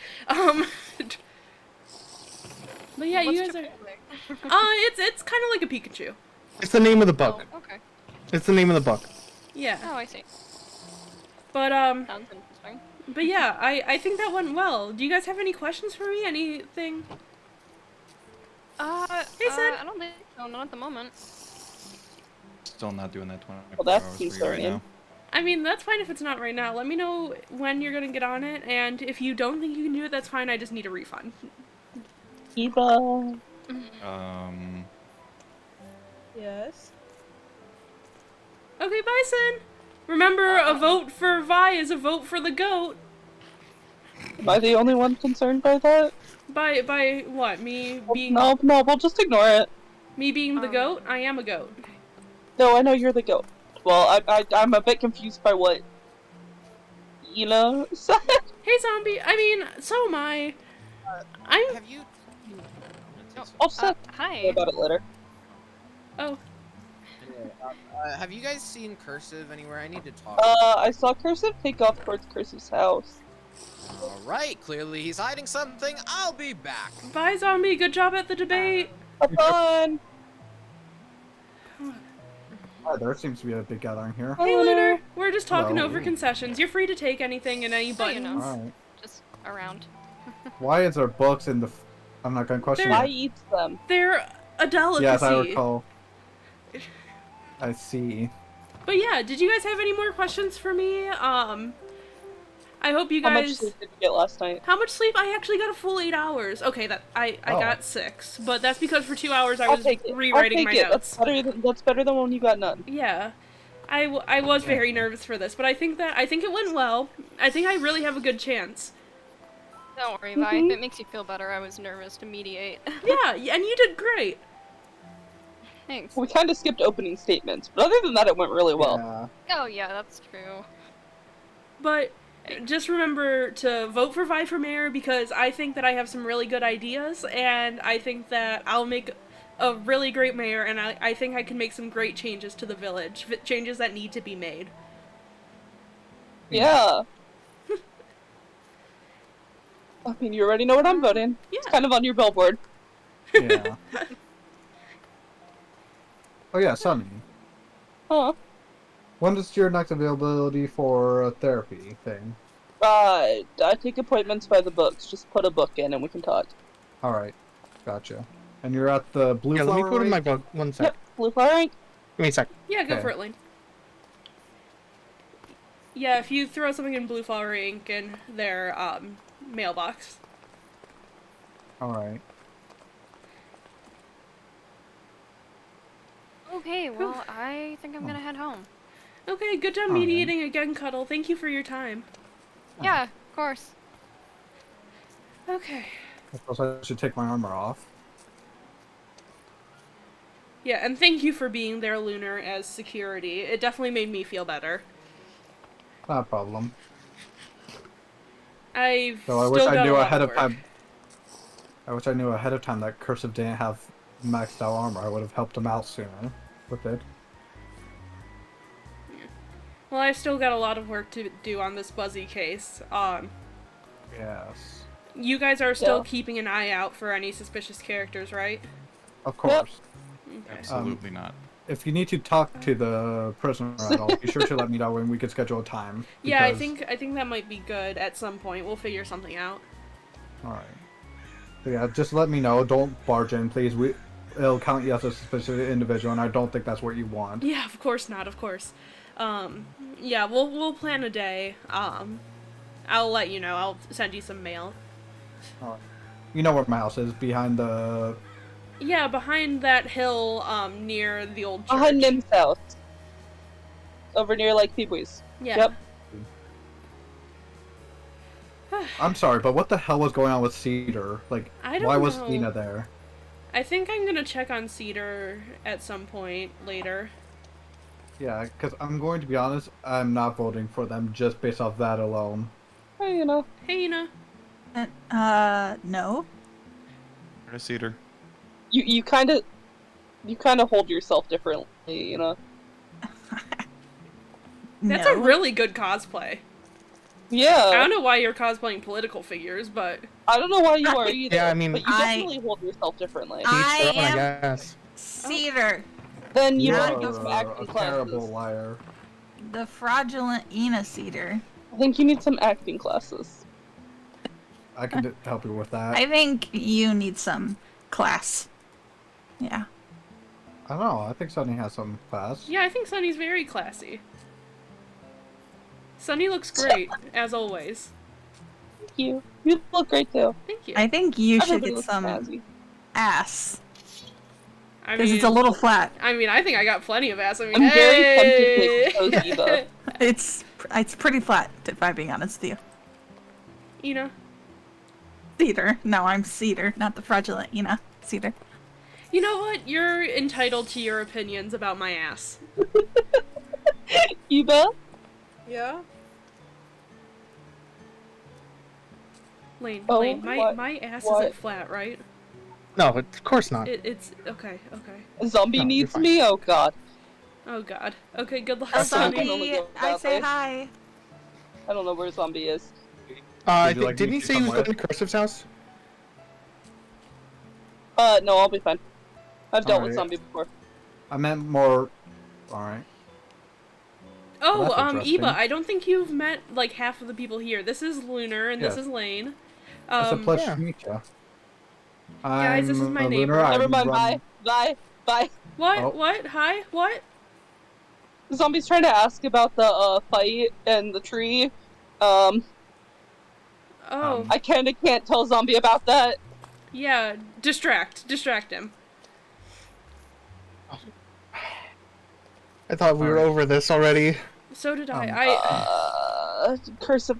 yeah, you guys are... it's kind of like a Pikachu. It's the name of the book. Oh, okay. It's the name of the book. Yeah. Oh, I see. But, Sounds interesting. But yeah, I think that went well. Do you guys have any questions for me? Anything? Hey, Sid. I don't think so, not at the moment. Still not doing that 24 Well, that's hours for you right concerning. now. I mean, that's fine if it's not right now. Let me know when you're gonna get on it, and if you don't think you can do it, that's fine. I just need a refund. Eva. Yes. Okay, Bison. Remember, a vote for Vi is a vote for the goat. Am I the only one concerned by that? By what? Me being... No, we'll just ignore it. Me being the goat? I am a goat. No, I know you're the goat. Well, I'm a bit confused by what... You know? Hey, zombie. I mean, so am I. Have you... I'll say hi. about it later. Oh. Have you guys seen Cursive anywhere? I need to talk. I saw Cursive take off towards Cursive's house. Alright, clearly he's hiding something. I'll be back. Bye, zombie. Good job at the debate. Have fun. There seems to be a big gathering here. Hey, Lunar. We're just talking Hello. over concessions. You're free to take anything and any Oh, buttons. you know. Alright. Just around. Why is there books in the... I'm not gonna question I it. eat them. They're a delicacy. Yes, I recall. I see. But yeah, did you guys have any more questions for me? I hope you guys... How much sleep did you get last night? How much sleep? I actually got a full 8 hours. Okay, I got 6, but that's because for 2 hours I was rewriting my notes. That's better than when you got none. Yeah. I was very nervous for this, but I think it went well. I think I really have a good chance. Don't worry, Vi. If it makes you feel better, I was nervous to mediate. Yeah, and you did great. Thanks. We kind of skipped opening statements, but other than that, it went really well. Yeah. Oh yeah, that's true. But just remember to vote for Vi for mayor because I think that I have some really good ideas, and I think that I'll make a really great mayor, and I think I can make some great changes to the village, changes that need to be made. Yeah. I mean, you already know what I'm voting. Yeah. It's kind of on your billboard. Yeah. Oh yeah, Sunny. Huh. When is your next availability for a therapy thing? I take appointments by the books. Just put a book in and we can talk. Alright. Gotcha. And you're at the Blue Yeah, let Flower me go to Rink? my book. One sec. Yep, Blue Flower Rink. Give me a sec. Yeah, go Okay. for it, Lane. Yeah, if you throw something in Blue Flower Ink in their mailbox. Alright. Okay, well, I think I'm gonna head home. Okay, good job Alright. mediating again, Cuddle. Thank you for your time. Yeah, of course. Okay. I suppose I should take my armor off. Yeah, and thank you for being there, Lunar, as security. It definitely made me feel better. Not a problem. I've So I still wish got I a knew lot ahead of work. time. I wish I knew ahead of time that Cursive didn't have maxed out armor. I would have helped him out sooner with it. Well, I've still got a lot of work to do on this Buzzy case. Yes. You guys are still Yeah. keeping an eye out for any suspicious characters, right? Of course. Okay. Absolutely not. If you need to talk to the prisoner at all, be sure to let me know and we can schedule a time. Yeah, I because- think that might be good at some point. We'll figure something out. Alright. So yeah, just let me know. Don't barge in, please. It'll count you as a suspicious individual, and I don't think that's what you want. Yeah, of course not, of course. Yeah, we'll plan a day. I'll let you know. I'll send you some mail. Alright. You know where my house is, behind the... Yeah, behind that hill, near the old church. Behind Nim's house. Over near, like, Peewee's. Yeah. Yep. I'm sorry, but what the hell was going on with Cedar? Like, I don't why was know. Ina there? I think I'm gonna check on Cedar at some point later. Yeah, because I'm going to be honest, I'm not voting for them just based off that alone. Hey, you know. Hey, Ina. No. Where's Cedar? You kind of hold yourself differently, you know. That's No. a really good cosplay. Yeah. I don't know why you're cosplaying political figures, but I don't know why you are either. Yeah, I mean, but you definitely hold yourself differently. I I am guess. Cedar. Then you You might are need some acting a classes. terrible liar. The fraudulent Ina Cedar. I think you need some acting classes. I can help you with that. I think you need some class. Yeah. I don't know. I think Sunny has some class. yeah, I think Sunny's very classy. Sunny looks great, as always. Thank you. You look great too. Thank you. I think you should Everybody get looks some snazzy. ass. I Because it's a little flat. I mean, I think I got plenty of ass. I mean, I'm very hey! tempted to expose Eva. It's pretty flat, if I'm being honest with you. Ina. Cedar. No, I'm Cedar, not the fraudulent Ina. Cedar. You know what? You're entitled to your opinions about my ass. Eva? Yeah? Lane, Oh, Lane, what? my ass What? isn't flat, right? No, of course not. It's okay. A zombie No, you're needs fine. me? Oh god. Oh god. Okay, good luck, Oh, Sunny. Zombie, I say hi. I don't know where zombie is. Would you like Didn't me he to say he come was going with? to Cursive's house? No, I'll be fine. I've dealt with Alright. zombie before. I meant more. Alright. Oh, That's interesting. Eva, I don't think you've met like half of the people here. This is Lunar and this Yes. is Lane. It's a pleasure yeah. to meet you. Guys, this is my neighbor. Lunar, Never I'm mind, run- bye. What? Oh. What? Hi? What? Zombie's trying to ask about the fight and the tree. Oh, I kinda can't tell zombie about that. yeah. Distract him. I thought we were over this already. So did I. Cursive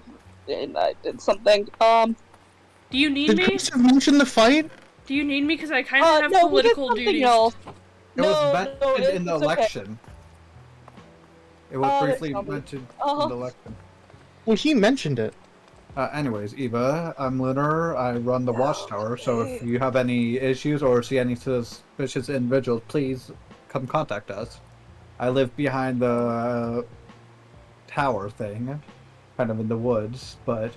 and I did something. Do you need Did me? Cursive mention the fight? Do you need me? Because I kind of have no, we did political something duties. else. It No, was mentioned no, in the it's okay. election. It was briefly zombie. mentioned Uh-huh. in the election. Well, he mentioned it. Anyways, Eva, I'm Lunar. I run the watchtower, so if you have any issues or see any suspicious individuals, please come contact us. I live behind the tower thing, kind of in the woods, but...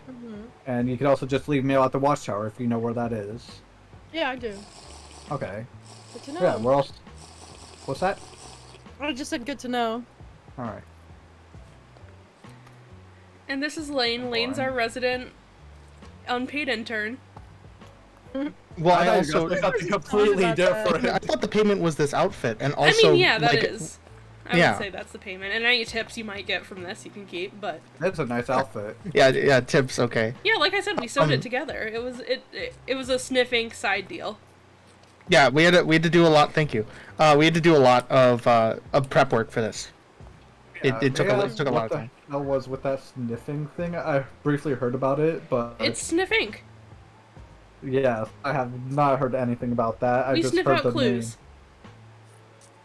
And you can also just leave mail at the watchtower if you know where that is. Yeah, I do. Okay. Good to know. Yeah, where else? What's that? I just said good to know. Alright. And this is Lane. Lane's our resident unpaid intern. Well, I thought you also were gonna say something completely different. I thought the payment was this outfit, and also I mean, yeah, that like, is. I yeah. would say that's the payment. And any tips you might get from this, you can keep. But That's a nice outfit. Yeah, tips. Okay. yeah, like I said, we sewed it together. It was a sniffing side deal. Yeah, we had to do a lot. Thank you. We had to do a lot of prep work for this. It took a lot of time. What the hell was with that sniffing thing? I briefly heard about it, but It's sniffing. yeah, I have not heard anything about that. I We just sniff heard out the clues. name.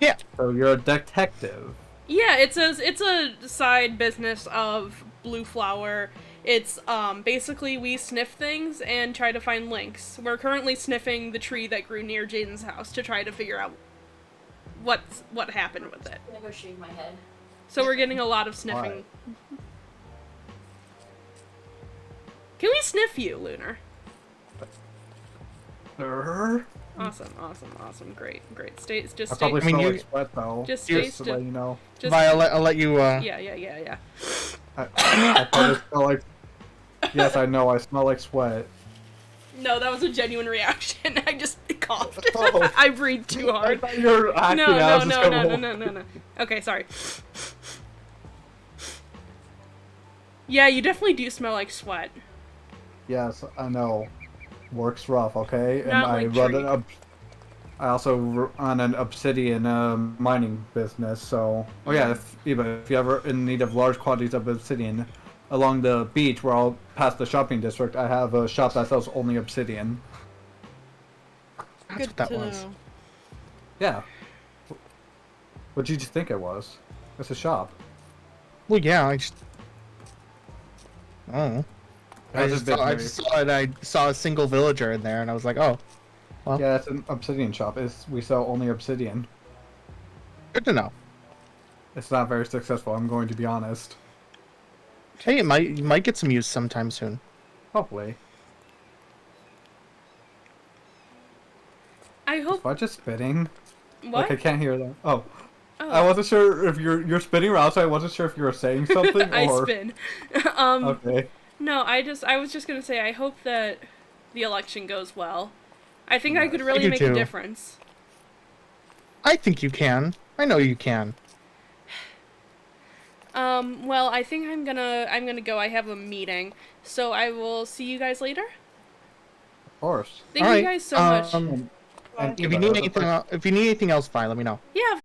Yeah. So you're a detective. Yeah, it's a side business of Blue Flower. It's basically we sniff things and try to find links. We're currently sniffing the tree that grew near Jaden's house to try to figure out what happened with it. I'm gonna go shave my head. So we're getting a lot of sniffing. Can we sniff you, Lunar? Sir? Awesome, great. Stay, just I stay. probably smell like sweat though. Just stay to still. let you know. Just, Vi, I'll let you. Yeah. I probably smell like. Yes, I know. I smell like sweat. No, that was a genuine reaction. I just coughed. Oh. I breathed too hard. You're acting out. No. Okay, sorry. Yeah, you definitely do smell like sweat. Yes, I know. Work's rough, okay? And Not I like run tree. I also run an obsidian mining business, so... Oh yeah, if you ever in need of large quantities of obsidian, along the beach where I'll pass the shopping district, I have a shop that sells only obsidian. That's Good what that to was. know. Yeah. What did you think it was? It's a shop. Well, yeah, I just... Oh. That was a bit I very- just saw it. I saw a single villager in there, and I was like, oh. Well, Yeah, it's an obsidian shop. We sell only obsidian. good to know. It's not very successful, I'm going to be honest. Hey, you might get some use sometime soon. Hopefully. I hope. Is Fudge just spitting? What? Like, I can't hear that. Oh. Oh. I wasn't sure if you're spinning around, so I wasn't sure if you were saying something I or... spin. Okay. No, I was just gonna say I hope that the election goes well. I think I could really do make a too. difference. I think you can. I know you can. Well, I think I'm gonna go. I have a meeting, so I will see you guys later. Of course. Thank you guys so much. And If you need anything else, Vi, let me know. Yeah,